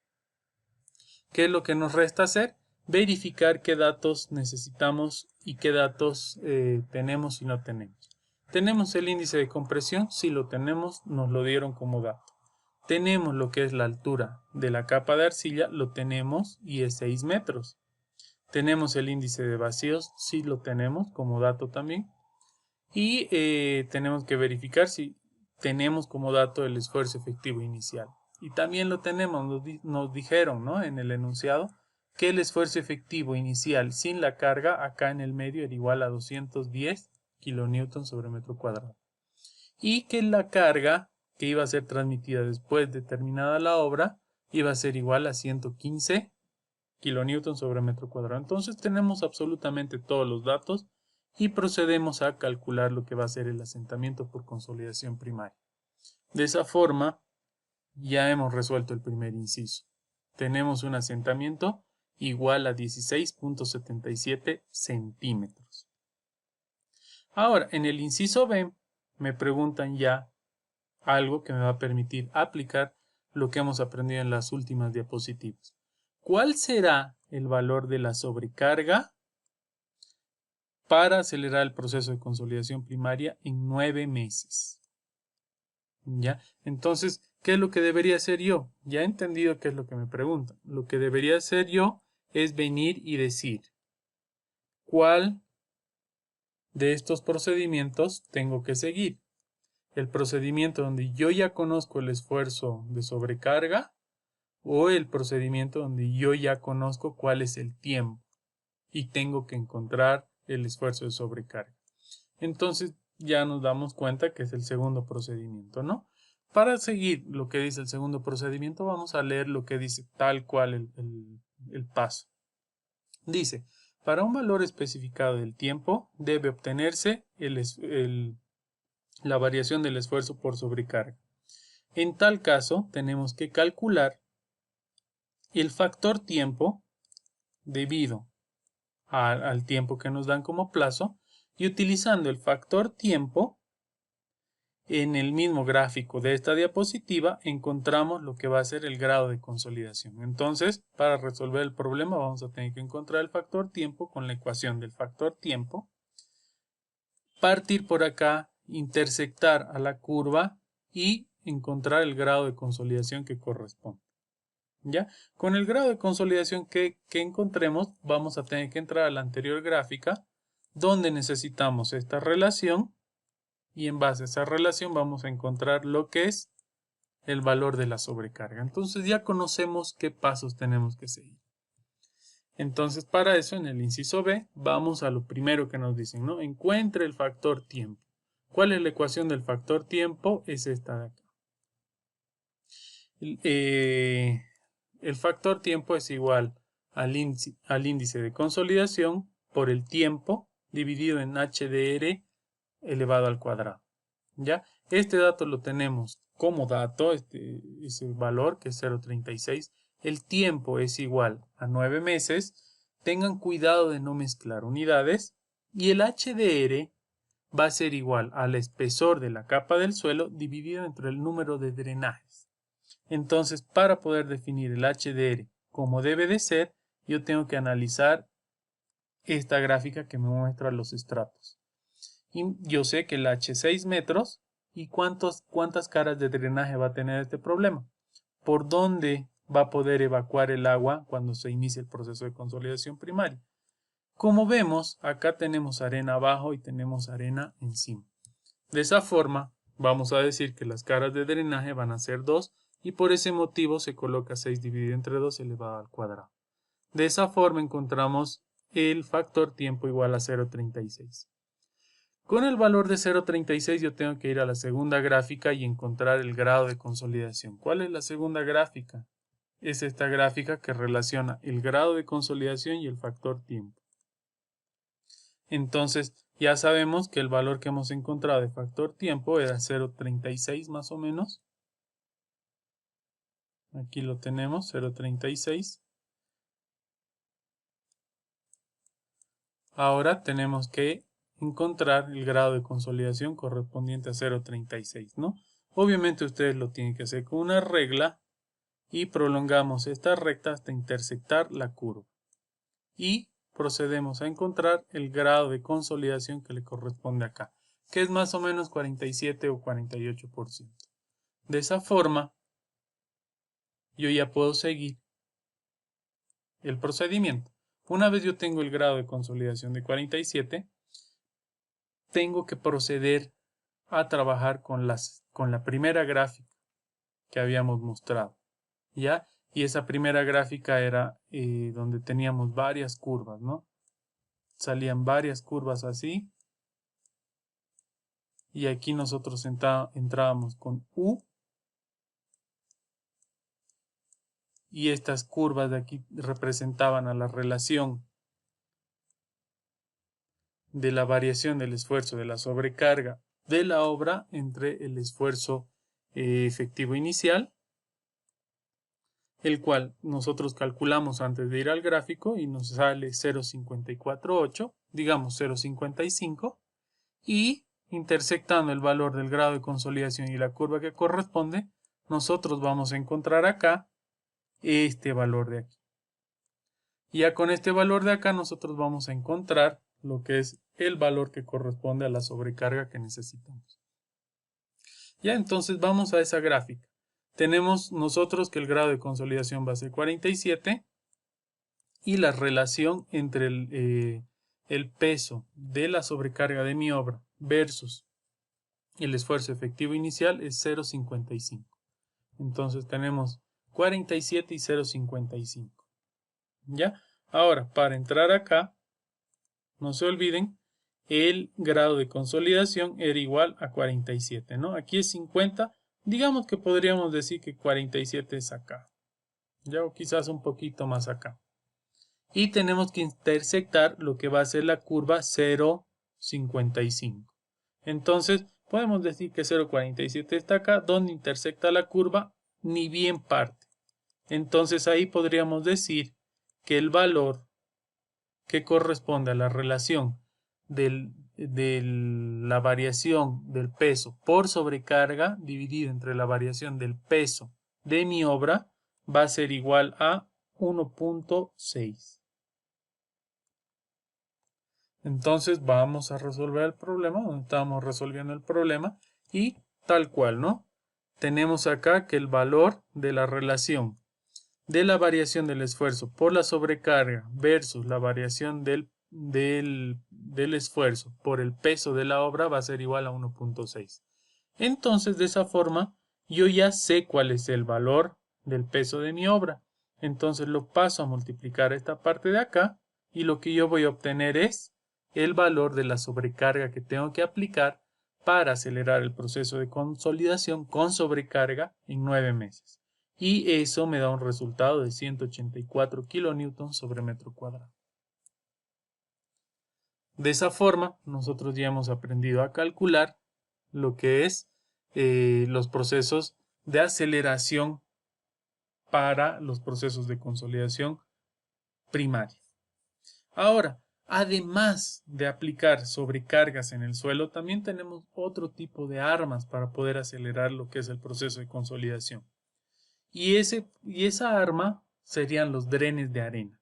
¿Qué es lo que nos resta hacer? Verificar qué datos necesitamos y qué datos tenemos y no tenemos. ¿Tenemos el índice de compresión? Si lo tenemos, nos lo dieron como dato. Tenemos lo que es la altura de la capa de arcilla, lo tenemos y es 6 metros. Tenemos el índice de vacíos, sí lo tenemos como dato también. Y tenemos que verificar si tenemos como dato el esfuerzo efectivo inicial. Y también lo tenemos, nos dijeron, ¿no?, en el enunciado que el esfuerzo efectivo inicial sin la carga acá en el medio era igual a 210 kilonewtons sobre metro cuadrado. Y que la carga que iba a ser transmitida después de terminada la obra iba a ser igual a 115 kilonewtons sobre metro cuadrado. Entonces tenemos absolutamente todos los datos y procedemos a calcular lo que va a ser el asentamiento por consolidación primaria. De esa forma ya hemos resuelto el primer inciso. Tenemos un asentamiento igual a 16.77 centímetros. Ahora, en el inciso B me preguntan ya algo que me va a permitir aplicar lo que hemos aprendido en las últimas diapositivas. ¿Cuál será el valor de la sobrecarga para acelerar el proceso de consolidación primaria en 9 meses? ¿Ya? Entonces, ¿qué es lo que debería hacer yo? Ya he entendido qué es lo que me preguntan. Lo que debería hacer yo es venir y decir cuál de estos procedimientos tengo que seguir. El procedimiento donde yo ya conozco el esfuerzo de sobrecarga o el procedimiento donde yo ya conozco cuál es el tiempo y tengo que encontrar el esfuerzo de sobrecarga. Entonces ya nos damos cuenta que es el segundo procedimiento, ¿no? Para seguir lo que dice el segundo procedimiento vamos a leer lo que dice tal cual el paso. Dice, Para un valor especificado del tiempo debe obtenerse la variación del esfuerzo por sobrecarga. En tal caso, tenemos que calcular el factor tiempo debido al tiempo que nos dan como plazo, y utilizando el factor tiempo en el mismo gráfico de esta diapositiva encontramos lo que va a ser el grado de consolidación. Entonces, para resolver el problema vamos a tener que encontrar el factor tiempo con la ecuación del factor tiempo, partir por acá, intersectar a la curva y encontrar el grado de consolidación que corresponde. ¿Ya? Con el grado de consolidación que encontremos, vamos a tener que entrar a la anterior gráfica, donde necesitamos esta relación, y en base a esa relación vamos a encontrar lo que es el valor de la sobrecarga. Entonces ya conocemos qué pasos tenemos que seguir. Entonces para eso, en el inciso B, vamos a lo primero que nos dicen, ¿no? Encuentre el factor tiempo. ¿Cuál es la ecuación del factor tiempo? Es esta de acá. El factor tiempo es igual al índice de consolidación por el tiempo dividido en HDR elevado al cuadrado. ¿Ya? Este dato lo tenemos como dato, ese valor que es 0.36. El tiempo es igual a 9 meses. Tengan cuidado de no mezclar unidades. Y el HDR va a ser igual al espesor de la capa del suelo dividido entre el número de drenajes. Entonces, para poder definir el HDR como debe de ser, yo tengo que analizar esta gráfica que me muestra los estratos. Y yo sé que el H 6 metros y cuántas caras de drenaje va a tener este problema. ¿Por dónde va a poder evacuar el agua cuando se inicie el proceso de consolidación primaria? Como vemos, acá tenemos arena abajo y tenemos arena encima. De esa forma, vamos a decir que las caras de drenaje van a ser 2 y por ese motivo se coloca 6 dividido entre 2 elevado al cuadrado. De esa forma encontramos el factor tiempo igual a 0.36. Con el valor de 0.36 yo tengo que ir a la segunda gráfica y encontrar el grado de consolidación. ¿Cuál es la segunda gráfica? Es esta gráfica que relaciona el grado de consolidación y el factor tiempo. Entonces ya sabemos que el valor que hemos encontrado de factor tiempo era 0.36 más o menos. Aquí lo tenemos, 0.36. Ahora tenemos que encontrar el grado de consolidación correspondiente a 0.36, ¿no? Obviamente ustedes lo tienen que hacer con una regla y prolongamos esta recta hasta intersectar la curva. Y procedemos a encontrar el grado de consolidación que le corresponde acá, que es más o menos 47 o 48%. De esa forma, yo ya puedo seguir el procedimiento. Una vez yo tengo el grado de consolidación de 47, tengo que proceder a trabajar con la primera gráfica que habíamos mostrado, ¿ya? Y esa primera gráfica era donde teníamos varias curvas, ¿no? Salían varias curvas así. Y aquí nosotros entrábamos con U. Y estas curvas de aquí representaban a la relación de la variación del esfuerzo de la sobrecarga de la obra entre el esfuerzo efectivo inicial, el cual nosotros calculamos antes de ir al gráfico y nos sale 0.548, digamos 0.55, y intersectando el valor del grado de consolidación y la curva que corresponde, nosotros vamos a encontrar acá este valor de aquí. Y ya con este valor de acá nosotros vamos a encontrar lo que es el valor que corresponde a la sobrecarga que necesitamos. Ya entonces vamos a esa gráfica. Tenemos nosotros que el grado de consolidación va a ser 47 y la relación entre el peso de la sobrecarga de mi obra versus el esfuerzo efectivo inicial es 0.55. Entonces tenemos 47 y 0.55. ¿Ya? Ahora, para entrar acá, no se olviden, el grado de consolidación era igual a 47, ¿no? Aquí es 50, digamos que podríamos decir que 47 es acá, ya, o quizás un poquito más acá. y tenemos que intersectar lo que va a ser la curva 0,55. Entonces podemos decir que 0,47 está acá, donde intersecta la curva, ni bien parte. Entonces ahí podríamos decir que el valor que corresponde a la relación de la variación del peso por sobrecarga dividido entre la variación del peso de mi obra va a ser igual a 1.6. Entonces vamos a resolver el problema, donde estamos resolviendo el problema, y tal cual, ¿no? Tenemos acá que el valor de la relación de la variación del esfuerzo por la sobrecarga versus la variación del esfuerzo por el peso de la obra va a ser igual a 1.6. Entonces, de esa forma, yo ya sé cuál es el valor del peso de mi obra. Entonces lo paso a multiplicar esta parte de acá y lo que yo voy a obtener es el valor de la sobrecarga que tengo que aplicar para acelerar el proceso de consolidación con sobrecarga en 9 meses. Y eso me da un resultado de 184 kilonewtons sobre metro cuadrado. De esa forma, nosotros ya hemos aprendido a calcular lo que es los procesos de aceleración para los procesos de consolidación primaria. Ahora, además de aplicar sobrecargas en el suelo, también tenemos otro tipo de armas para poder acelerar lo que es el proceso de consolidación. Y esa arma serían los drenes de arena.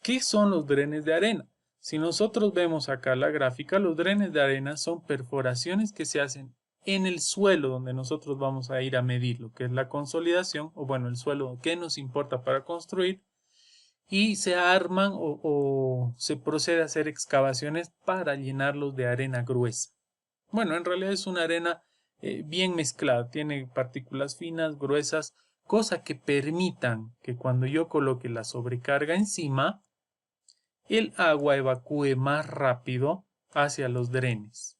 ¿Qué son los drenes de arena? Si nosotros vemos acá la gráfica, los drenes de arena son perforaciones que se hacen en el suelo donde nosotros vamos a ir a medir lo que es la consolidación, o bueno, el suelo que nos importa para construir, y se arman o se procede a hacer excavaciones para llenarlos de arena gruesa. Bueno, en realidad es una arena bien mezclada, tiene partículas finas, gruesas, cosa que permitan que cuando yo coloque la sobrecarga encima, el agua evacúe más rápido hacia los drenes.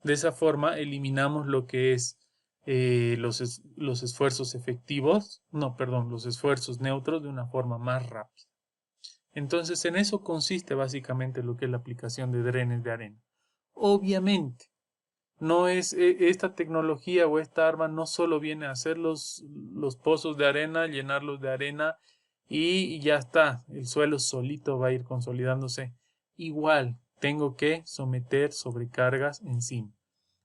De esa forma eliminamos lo que es los esfuerzos efectivos, no, perdón, los esfuerzos neutros de una forma más rápida. Entonces en eso consiste básicamente lo que es la aplicación de drenes de arena. Obviamente, no es esta tecnología o esta arma no solo viene a hacer los pozos de arena, llenarlos de arena y ya está, el suelo solito va a ir consolidándose. Igual tengo que someter sobrecargas encima.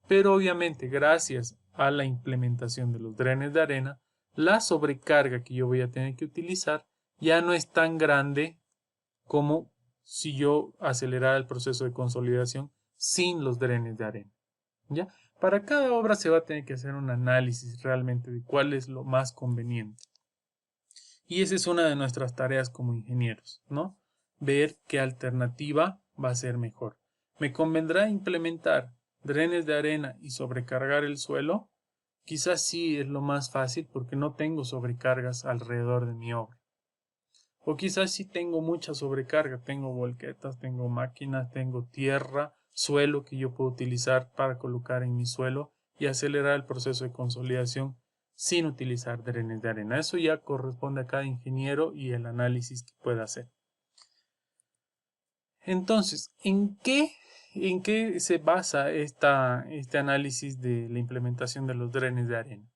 Pero obviamente gracias a la implementación de los drenes de arena, la sobrecarga que yo voy a tener que utilizar ya no es tan grande como si yo acelerara el proceso de consolidación sin los drenes de arena. ¿Ya? Para cada obra se va a tener que hacer un análisis realmente de cuál es lo más conveniente. Y esa es una de nuestras tareas como ingenieros, ¿no? Ver qué alternativa va a ser mejor. ¿Me convendrá implementar drenes de arena y sobrecargar el suelo? Quizás sí es lo más fácil porque no tengo sobrecargas alrededor de mi obra. O quizás sí tengo mucha sobrecarga, tengo volquetas, tengo máquinas, tengo tierra, suelo que yo puedo utilizar para colocar en mi suelo y acelerar el proceso de consolidación sin utilizar drenes de arena. Eso ya corresponde a cada ingeniero y el análisis que pueda hacer. Entonces, ¿en qué se basa este análisis de la implementación de los drenes de arena?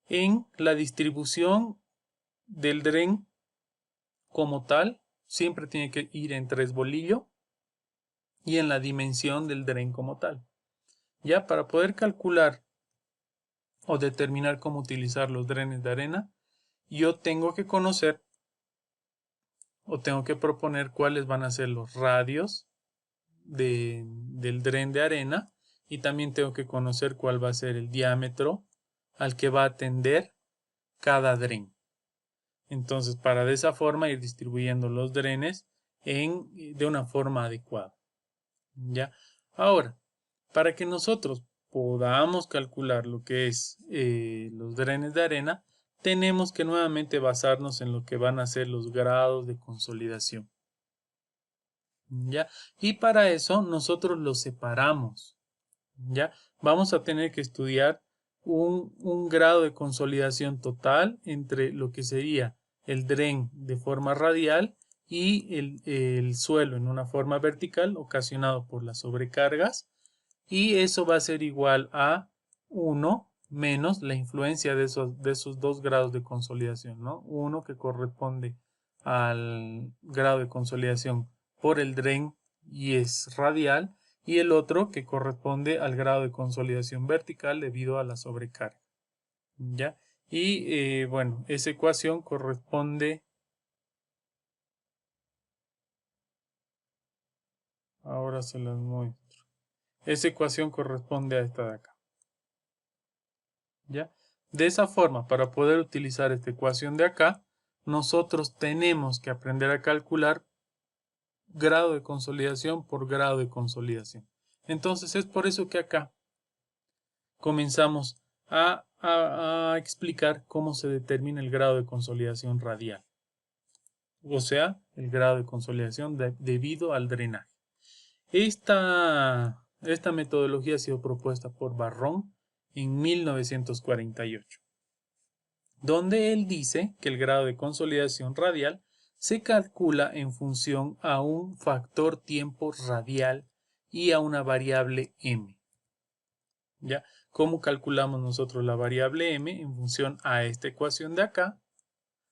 En la distribución del dren como tal, siempre tiene que ir en 3 bolillos y en la dimensión del dren como tal. Ya para poder calcular o determinar cómo utilizar los drenes de arena, yo tengo que conocer o tengo que proponer cuáles van a ser los radios del dren de arena y también tengo que conocer cuál va a ser el diámetro al que va a atender cada dren. Entonces, para de esa forma ir distribuyendo los drenes de una forma adecuada. ¿Ya? Ahora, para que nosotros podamos calcular lo que es los drenes de arena, tenemos que nuevamente basarnos en lo que van a ser los grados de consolidación. ¿Ya? Y para eso nosotros los separamos. ¿Ya? Vamos a tener que estudiar un grado de consolidación total entre lo que sería el dren de forma radial y el suelo en una forma vertical ocasionado por las sobrecargas, y eso va a ser igual a 1 menos la influencia de esos 2 grados de consolidación, ¿no? Uno que corresponde al grado de consolidación por el dren y es radial, y el otro que corresponde al grado de consolidación vertical debido a la sobrecarga, ¿ya? Y bueno, esa ecuación corresponde, ahora se las muestro, esa ecuación corresponde a esta de acá, ¿ya? De esa forma, para poder utilizar esta ecuación de acá, nosotros tenemos que aprender a calcular grado de consolidación por grado de consolidación. Entonces es por eso que acá comenzamos a explicar cómo se determina el grado de consolidación radial, o sea, el grado de consolidación debido al drenaje. Esta metodología ha sido propuesta por Barrón en 1948, donde él dice que el grado de consolidación radial se calcula en función a un factor tiempo radial y a una variable m. ¿Ya? ¿Cómo calculamos nosotros la variable m? En función a esta ecuación de acá,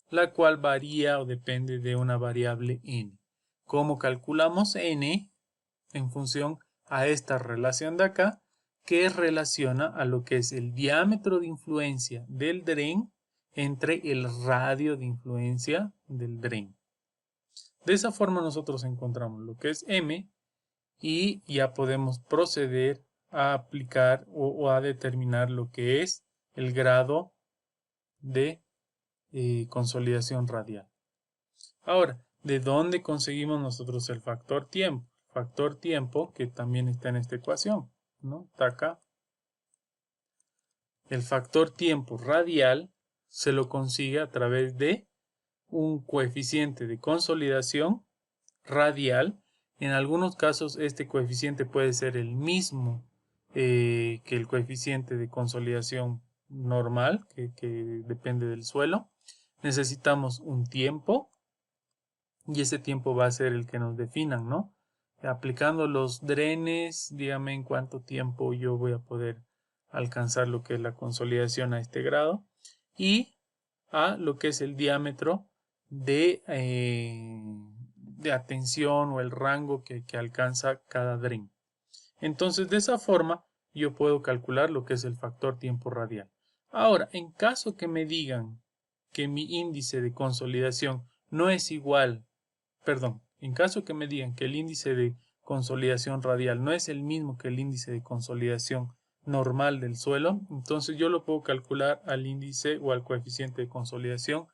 la cual varía o depende de una variable n. ¿Cómo calculamos n? En función a esta relación de acá, que relaciona a lo que es el diámetro de influencia del dren entre el radio de influencia del dren. De esa forma nosotros encontramos lo que es m y ya podemos proceder a aplicar o a determinar lo que es el grado de consolidación radial. Ahora, ¿de dónde conseguimos nosotros el factor tiempo? Factor tiempo que también está en esta ecuación, ¿no? Está acá. El factor tiempo radial se lo consigue a través de un coeficiente de consolidación radial. En algunos casos este coeficiente puede ser el mismo que el coeficiente de consolidación normal, que depende del suelo. Necesitamos un tiempo y ese tiempo va a ser el que nos definan, ¿no? Aplicando los drenes, dígame en cuánto tiempo yo voy a poder alcanzar lo que es la consolidación a este grado y a lo que es el diámetro de atención o el rango que alcanza cada dren. Entonces, de esa forma, yo puedo calcular lo que es el factor tiempo radial. Ahora, en caso que me digan que mi índice de consolidación no es igual, perdón, en caso que me digan que el índice de consolidación radial no es el mismo que el índice de consolidación normal del suelo, entonces yo lo puedo calcular al índice o al coeficiente de consolidación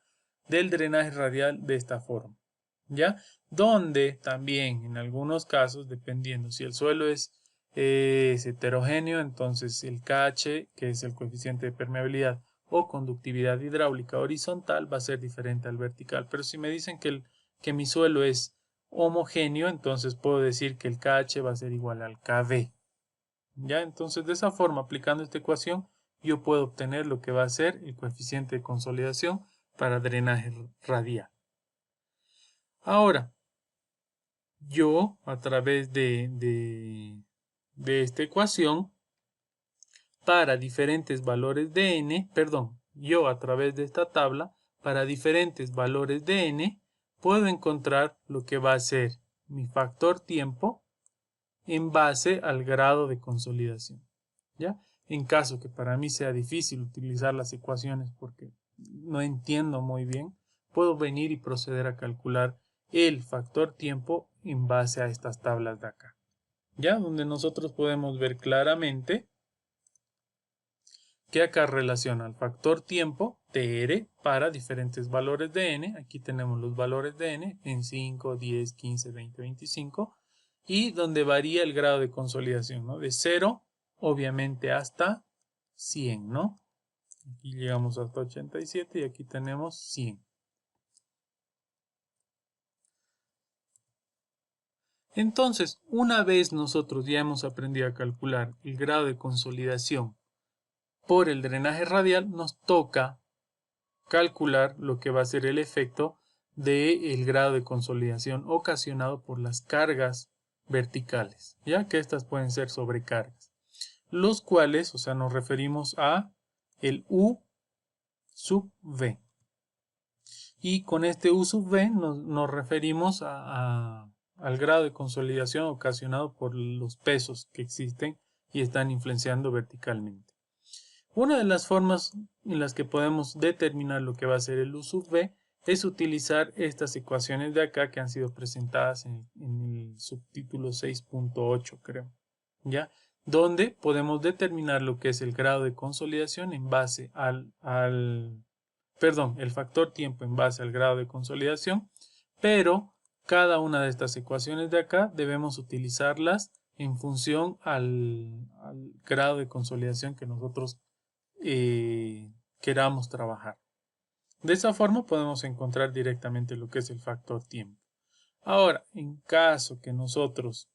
del drenaje radial de esta forma, ¿ya? Donde también en algunos casos, dependiendo si el suelo es heterogéneo, entonces el KH, que es el coeficiente de permeabilidad o conductividad hidráulica horizontal, va a ser diferente al vertical. Pero si me dicen que mi suelo es homogéneo, entonces puedo decir que el KH va a ser igual al KB. ¿Ya? Entonces, de esa forma, aplicando esta ecuación, yo puedo obtener lo que va a ser el coeficiente de consolidación para drenaje radial. Ahora, yo a través de esta ecuación, para diferentes valores de n, perdón, yo a través de esta tabla, para diferentes valores de n, puedo encontrar lo que va a ser mi factor tiempo en base al grado de consolidación, ¿ya? En caso que para mí sea difícil utilizar las ecuaciones porque no entiendo muy bien, puedo venir y proceder a calcular el factor tiempo en base a estas tablas de acá, ¿ya? Donde nosotros podemos ver claramente que acá relaciona el factor tiempo, TR, para diferentes valores de n. Aquí tenemos los valores de n en 5, 10, 15, 20, 25. Y donde varía el grado de consolidación, ¿no? De 0, obviamente, hasta 100, ¿no? Aquí llegamos hasta 87 y aquí tenemos 100. Entonces, una vez nosotros ya hemos aprendido a calcular el grado de consolidación por el drenaje radial, nos toca calcular lo que va a ser el efecto del grado de consolidación ocasionado por las cargas verticales, ya que estas pueden ser sobrecargas, los cuales, o sea, nos referimos a el U sub V. Y con este U sub V nos referimos al grado de consolidación ocasionado por los pesos que existen y están influenciando verticalmente. Una de las formas en las que podemos determinar lo que va a ser el U sub V es utilizar estas ecuaciones de acá que han sido presentadas en el subtítulo 6.8, creo, ¿ya? Donde podemos determinar lo que es el grado de consolidación en base el factor tiempo en base al grado de consolidación, pero cada una de estas ecuaciones de acá debemos utilizarlas en función al grado de consolidación que nosotros queramos trabajar. De esa forma podemos encontrar directamente lo que es el factor tiempo. Ahora, en caso que nosotros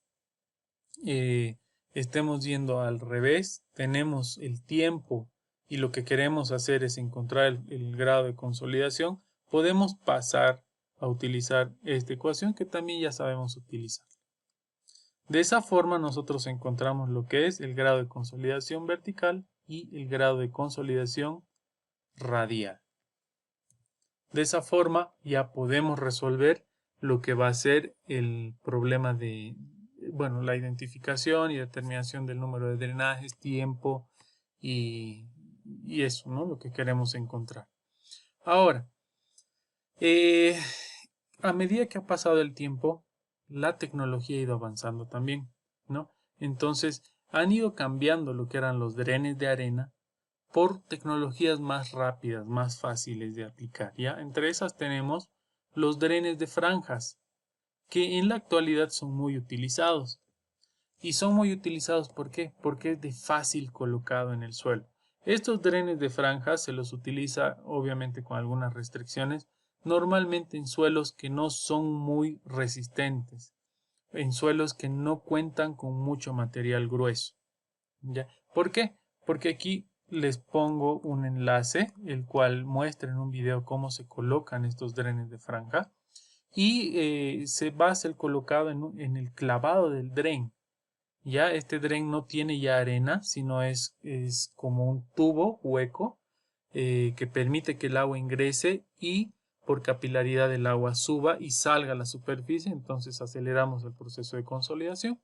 estemos yendo al revés, tenemos el tiempo y lo que queremos hacer es encontrar el grado de consolidación, podemos pasar a utilizar esta ecuación que también ya sabemos utilizar. De esa forma nosotros encontramos lo que es el grado de consolidación vertical y el grado de consolidación radial. De esa forma ya podemos resolver lo que va a ser el problema de, bueno, la identificación y determinación del número de drenajes, tiempo y eso, ¿no? Lo que queremos encontrar. Ahora, a medida que ha pasado el tiempo, la tecnología ha ido avanzando también, ¿no? Entonces, han ido cambiando lo que eran los drenes de arena por tecnologías más rápidas, más fáciles de aplicar, ¿ya? Entre esas tenemos los drenes de franjas, que en la actualidad son muy utilizados. Y son muy utilizados, ¿por qué? Porque es de fácil colocado en el suelo. Estos drenes de franjas se los utiliza, obviamente con algunas restricciones, normalmente en suelos que no son muy resistentes, en suelos que no cuentan con mucho material grueso, ¿ya? ¿Por qué? Porque aquí les pongo un enlace, el cual muestra en un video cómo se colocan estos drenes de franja y se basa el colocado en el clavado del dren. Ya este dren no tiene ya arena, sino es como un tubo hueco que permite que el agua ingrese y por capilaridad el agua suba y salga a la superficie, entonces aceleramos el proceso de consolidación.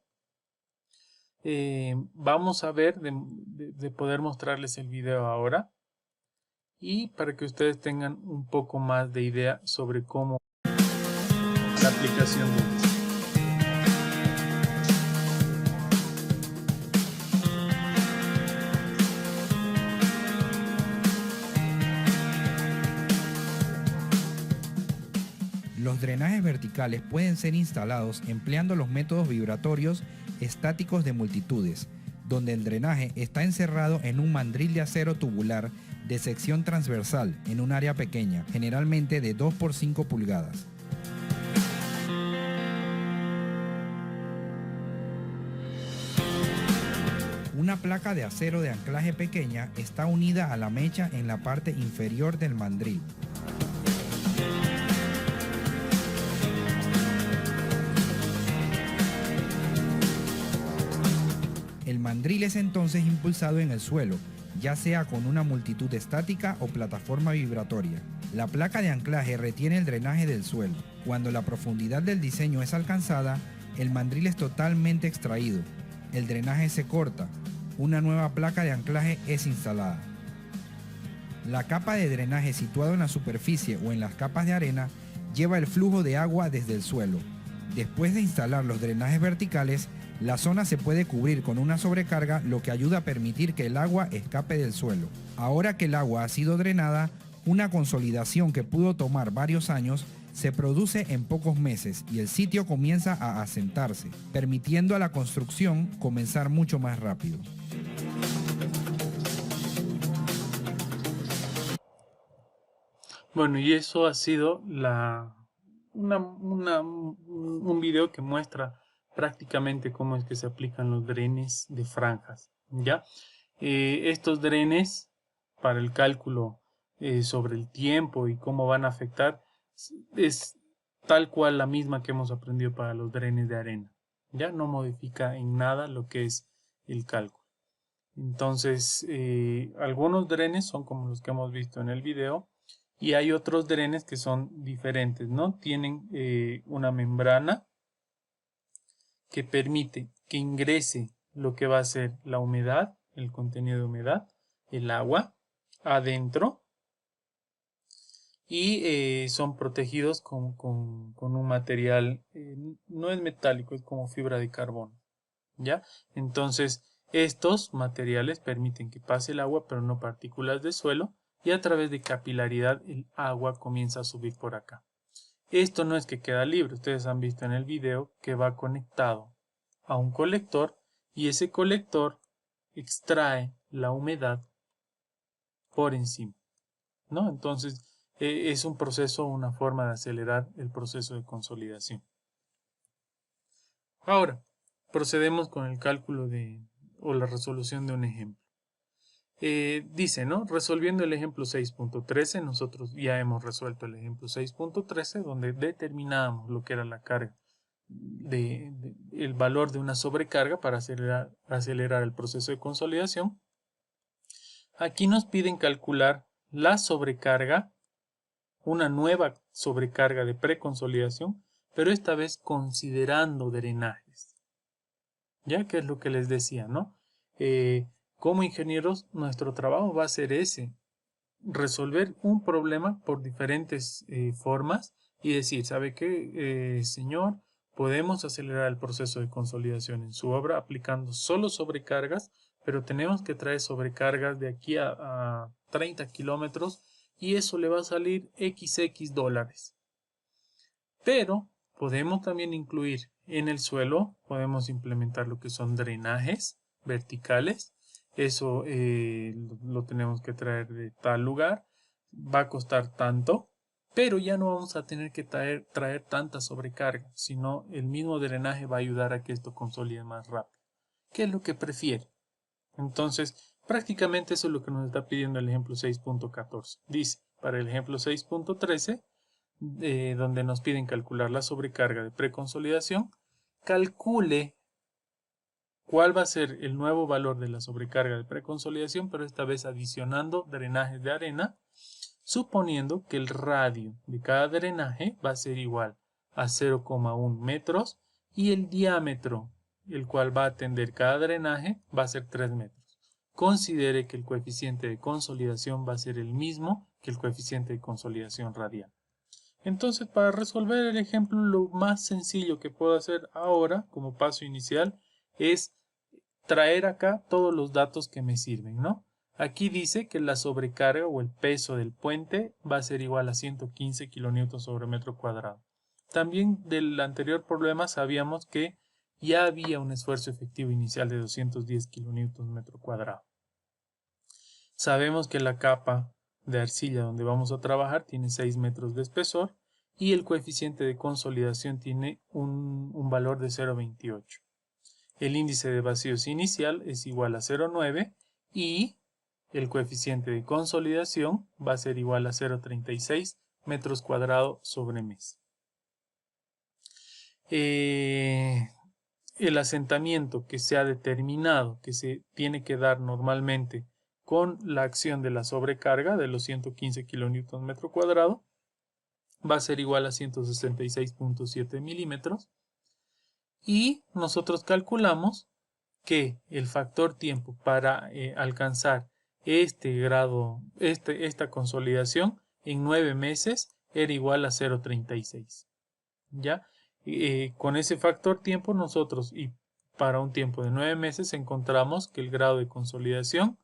Vamos a ver de poder mostrarles el video ahora y para que ustedes tengan un poco más de idea sobre cómo la aplicación de esto. Los drenajes verticales pueden ser instalados empleando los métodos vibratorios estáticos de multitudes, donde el drenaje está encerrado en un mandril de acero tubular de sección transversal en un área pequeña, generalmente de 2 por 5 pulgadas. Una placa de acero de anclaje pequeña está unida a la mecha en la parte inferior del mandril. El mandril es entonces impulsado en el suelo, ya sea con una multitud estática o plataforma vibratoria. La placa de anclaje retiene el drenaje del suelo. Cuando la profundidad del diseño es alcanzada, el mandril es totalmente extraído. El drenaje se corta. Una nueva placa de anclaje es instalada. La capa de drenaje situado en la superficie o en las capas de arena lleva el flujo de agua desde el suelo. Después de instalar los drenajes verticales, la zona se puede cubrir con una sobrecarga, lo que ayuda a permitir que el agua escape del suelo. Ahora que el agua ha sido drenada, una consolidación que pudo tomar varios años se produce en pocos meses y el sitio comienza a asentarse, permitiendo a la construcción comenzar mucho más rápido. Bueno, y eso ha sido un video que muestra prácticamente cómo es que se aplican los drenes de franjas, ¿ya? Estos drenes, para el cálculo sobre el tiempo y cómo van a afectar, es tal cual la misma que hemos aprendido para los drenes de arena. Ya no modifica en nada lo que es el cálculo. Entonces, algunos drenes son como los que hemos visto en el video y hay otros drenes que son diferentes, ¿no? Tienen una membrana que permite que ingrese lo que va a ser la humedad, el contenido de humedad, el agua, adentro y son protegidos con un material, no es metálico, es como fibra de carbono, ¿ya? Entonces, estos materiales permiten que pase el agua, pero no partículas de suelo, y a través de capilaridad el agua comienza a subir por acá. Esto no es que queda libre, ustedes han visto en el video que va conectado a un colector y ese colector extrae la humedad por encima, ¿no? Entonces, es un proceso, una forma de acelerar el proceso de consolidación. Ahora, procedemos con el cálculo o la resolución de un ejemplo. Dice, ¿no? Resolviendo el ejemplo 6.13, nosotros ya hemos resuelto el ejemplo 6.13, donde determinamos lo que era la carga, el valor de una sobrecarga para acelerar el proceso de consolidación. Aquí nos piden calcular la sobrecarga, una nueva sobrecarga de preconsolidación, pero esta vez considerando drenajes. Ya que es lo que les decía, ¿no? Como ingenieros, nuestro trabajo va a ser ese, resolver un problema por diferentes formas y decir, ¿sabe qué, señor? Podemos acelerar el proceso de consolidación en su obra aplicando solo sobrecargas, pero tenemos que traer sobrecargas de aquí a 30 kilómetros y eso le va a salir XX dólares. Pero podemos también incluir en el suelo, podemos implementar lo que son drenajes verticales. Eso lo tenemos que traer de tal lugar. Va a costar tanto, pero ya no vamos a tener que traer tanta sobrecarga, sino el mismo drenaje va a ayudar a que esto consolide más rápido. ¿Qué es lo que prefiere? Entonces, prácticamente eso es lo que nos está pidiendo el ejemplo 6.14. Dice, para el ejemplo 6.13, donde nos piden calcular la sobrecarga de preconsolidación, calcule cuál va a ser el nuevo valor de la sobrecarga de preconsolidación, pero esta vez adicionando drenajes de arena, suponiendo que el radio de cada drenaje va a ser igual a 0,1 metros y el diámetro, el cual va a atender cada drenaje, va a ser 3 metros. Considere que el coeficiente de consolidación va a ser el mismo que el coeficiente de consolidación radial. Entonces, para resolver el ejemplo, lo más sencillo que puedo hacer ahora, como paso inicial, es traer acá todos los datos que me sirven, ¿no? Aquí dice que la sobrecarga o el peso del puente va a ser igual a 115 kilonewtons sobre metro cuadrado. También del anterior problema sabíamos que ya había un esfuerzo efectivo inicial de 210 kilonewtons metro cuadrado. Sabemos que la capa de arcilla donde vamos a trabajar tiene 6 metros de espesor y el coeficiente de consolidación tiene un valor de 0,28. El índice de vacíos inicial es igual a 0,9 y el coeficiente de consolidación va a ser igual a 0,36 metros cuadrados sobre mes. El asentamiento que se ha determinado que se tiene que dar normalmente con la acción de la sobrecarga de los 115 kilonewtons metro cuadrado va a ser igual a 166.7 milímetros y nosotros calculamos que el factor tiempo para alcanzar esta consolidación en 9 meses era igual a 0,36. ¿Ya? Con ese factor tiempo nosotros y para un tiempo de 9 meses encontramos que el grado de consolidación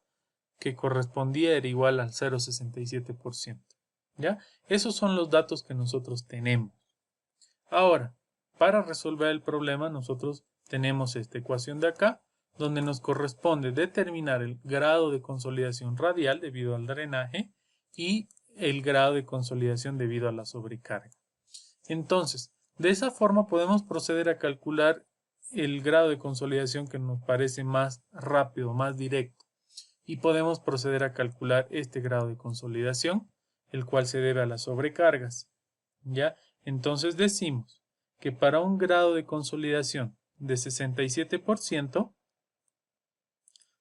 que correspondía era igual al 0,67%. ¿Ya? Esos son los datos que nosotros tenemos. Ahora, para resolver el problema nosotros tenemos esta ecuación de acá, donde nos corresponde determinar el grado de consolidación radial debido al drenaje y el grado de consolidación debido a la sobrecarga. Entonces, de esa forma podemos proceder a calcular el grado de consolidación que nos parece más rápido, más directo. Y podemos proceder a calcular este grado de consolidación, el cual se debe a las sobrecargas. ¿Ya? Entonces decimos que para un grado de consolidación de 67%,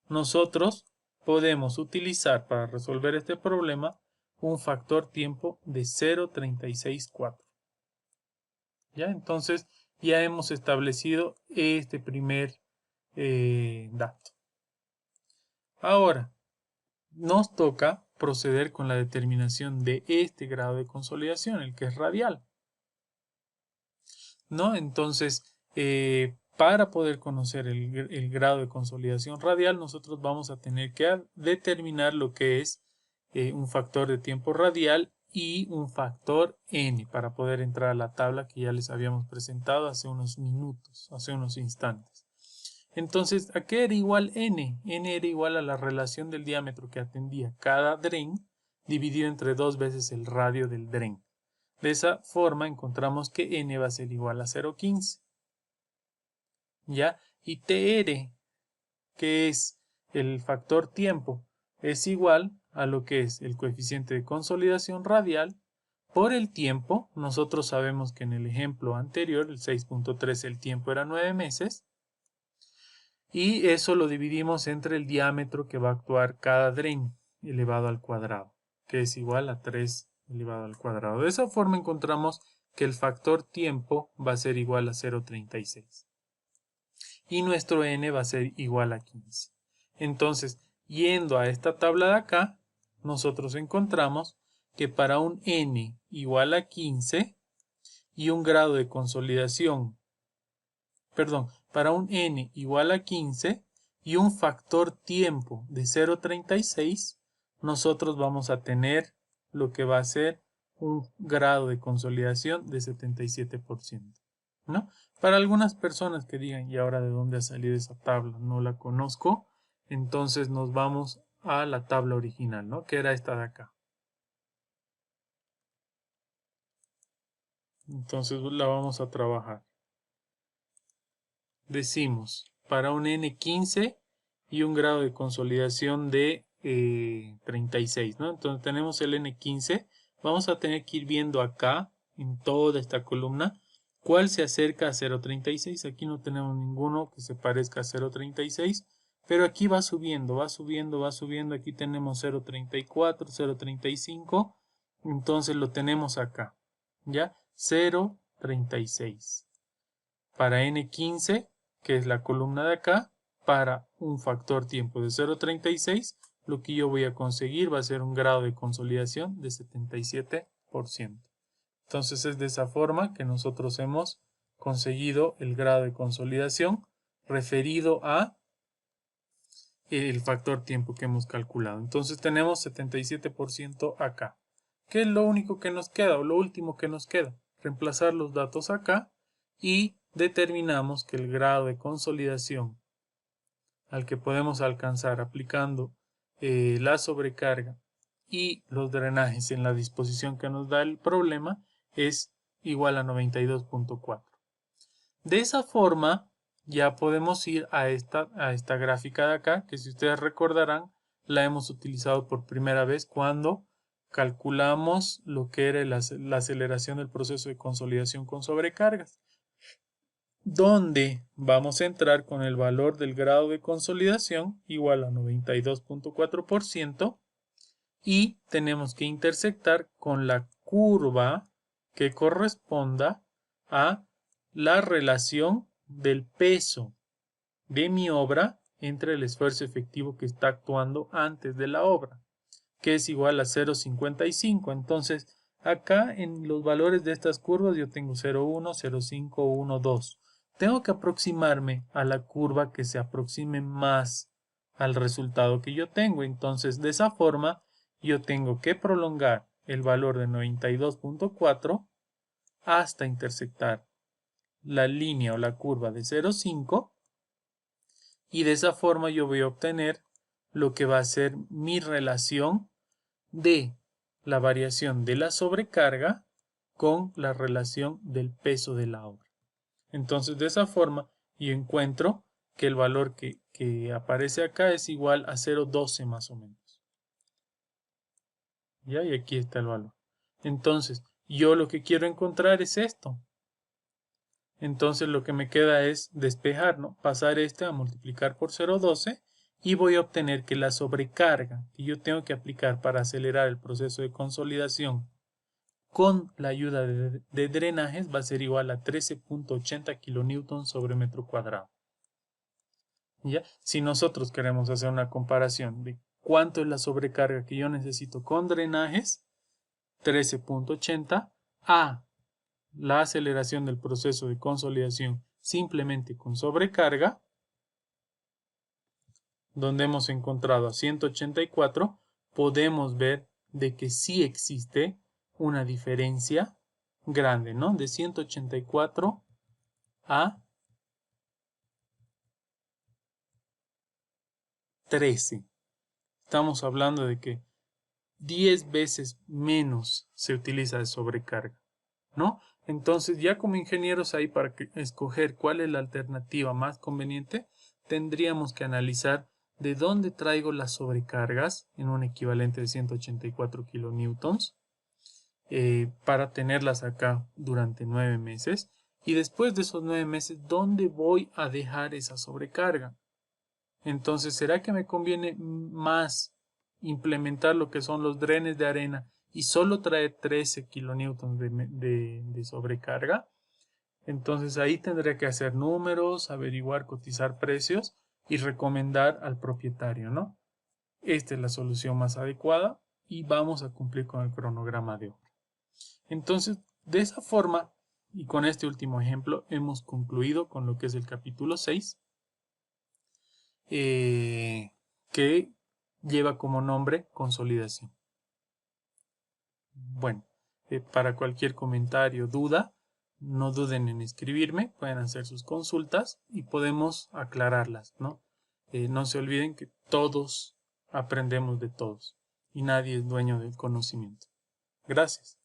nosotros podemos utilizar para resolver este problema un factor tiempo de 0.364. ¿Ya? Entonces ya hemos establecido este primer dato. Ahora nos toca proceder con la determinación de este grado de consolidación, el que es radial, ¿no? Entonces, para poder conocer el grado de consolidación radial, nosotros vamos a tener que determinar lo que es un factor de tiempo radial y un factor n para poder entrar a la tabla que ya les habíamos presentado hace unos minutos, hace unos instantes. Entonces, ¿a qué era igual n? N era igual a la relación del diámetro que atendía cada dren dividido entre 2 veces el radio del dren. De esa forma encontramos que n va a ser igual a 0.15. ¿Ya? Y TR, que es el factor tiempo, es igual a lo que es el coeficiente de consolidación radial por el tiempo. Nosotros sabemos que en el ejemplo anterior, el 6.3, el tiempo era 9 meses. Y eso lo dividimos entre el diámetro que va a actuar cada dren elevado al cuadrado, que es igual a 3 elevado al cuadrado. De esa forma encontramos que el factor tiempo va a ser igual a 0.36. Y nuestro n va a ser igual a 15. Entonces, yendo a esta tabla de acá, nosotros encontramos que para un n igual a 15 y un grado de consolidación, para un n igual a 15 y un factor tiempo de 0.36, nosotros vamos a tener lo que va a ser un grado de consolidación de 77%, ¿no? Para algunas personas que digan, ¿y ahora de dónde ha salido esa tabla? No la conozco. Entonces nos vamos a la tabla original, ¿no? Que era esta de acá. Entonces la vamos a trabajar. Decimos, para un n15 y un grado de consolidación de 36, ¿no? Entonces tenemos el n15. Vamos a tener que ir viendo acá, en toda esta columna, cuál se acerca a 0.36. Aquí no tenemos ninguno que se parezca a 0.36, pero aquí va subiendo, va subiendo, va subiendo. Aquí tenemos 0.34, 0.35, entonces lo tenemos acá, ¿ya? 0.36. Para n15, que es la columna de acá, para un factor tiempo de 0.36, lo que yo voy a conseguir va a ser un grado de consolidación de 77%. Entonces es de esa forma que nosotros hemos conseguido el grado de consolidación referido a el factor tiempo que hemos calculado. Entonces tenemos 77% acá. ¿Qué es lo único que nos queda o lo último que nos queda? Reemplazar los datos acá y determinamos que el grado de consolidación al que podemos alcanzar aplicando la sobrecarga y los drenajes en la disposición que nos da el problema es igual a 92.4. De esa forma ya podemos ir a esta gráfica de acá, que si ustedes recordarán la hemos utilizado por primera vez cuando calculamos lo que era la aceleración del proceso de consolidación con sobrecargas, donde vamos a entrar con el valor del grado de consolidación igual a 92.4% y tenemos que intersectar con la curva que corresponda a la relación del peso de mi obra entre el esfuerzo efectivo que está actuando antes de la obra, que es igual a 0.55. Entonces, acá en los valores de estas curvas yo tengo 0.1, 0.5, 1, 2. Tengo que aproximarme a la curva que se aproxime más al resultado que yo tengo. Entonces, de esa forma, yo tengo que prolongar el valor de 92.4 hasta intersectar la línea o la curva de 0.5 y de esa forma yo voy a obtener lo que va a ser mi relación de la variación de la sobrecarga con la relación del peso de la obra. Entonces de esa forma yo encuentro que el valor que aparece acá es igual a 0.12 más o menos. ¿Ya? Y aquí está el valor. Entonces Yo lo que quiero encontrar es esto. Entonces lo que me queda es despejar, ¿no? Pasar este a multiplicar por 0,12 y voy a obtener que la sobrecarga que yo tengo que aplicar para acelerar el proceso de consolidación con la ayuda de drenajes va a ser igual a 13.80 kilonewtons sobre metro cuadrado. ¿Ya? Si nosotros queremos hacer una comparación de cuánto es la sobrecarga que yo necesito con drenajes, 13.80 a la aceleración del proceso de consolidación simplemente con sobrecarga, donde hemos encontrado a 184, podemos ver de que sí existe una diferencia grande, ¿no? De 184 a 13. Estamos hablando de que 10 veces menos se utiliza de sobrecarga, ¿no? Entonces, ya como ingenieros ahí para escoger cuál es la alternativa más conveniente, tendríamos que analizar de dónde traigo las sobrecargas en un equivalente de 184 kilonewtons para tenerlas acá durante 9 meses. Y después de esos 9 meses, ¿dónde voy a dejar esa sobrecarga? Entonces, ¿será que me conviene más implementar lo que son los drenes de arena y solo traer 13 kilonewtons de sobrecarga? Entonces ahí tendré que hacer números, averiguar, cotizar precios y recomendar al propietario, ¿no? Esta es la solución más adecuada y vamos a cumplir con el cronograma de obra. Entonces, de esa forma y con este último ejemplo hemos concluido con lo que es el capítulo 6. Que lleva como nombre consolidación. Bueno, para cualquier comentario, duda, no duden en escribirme, pueden hacer sus consultas y podemos aclararlas, ¿no? No se olviden que todos aprendemos de todos y nadie es dueño del conocimiento. Gracias.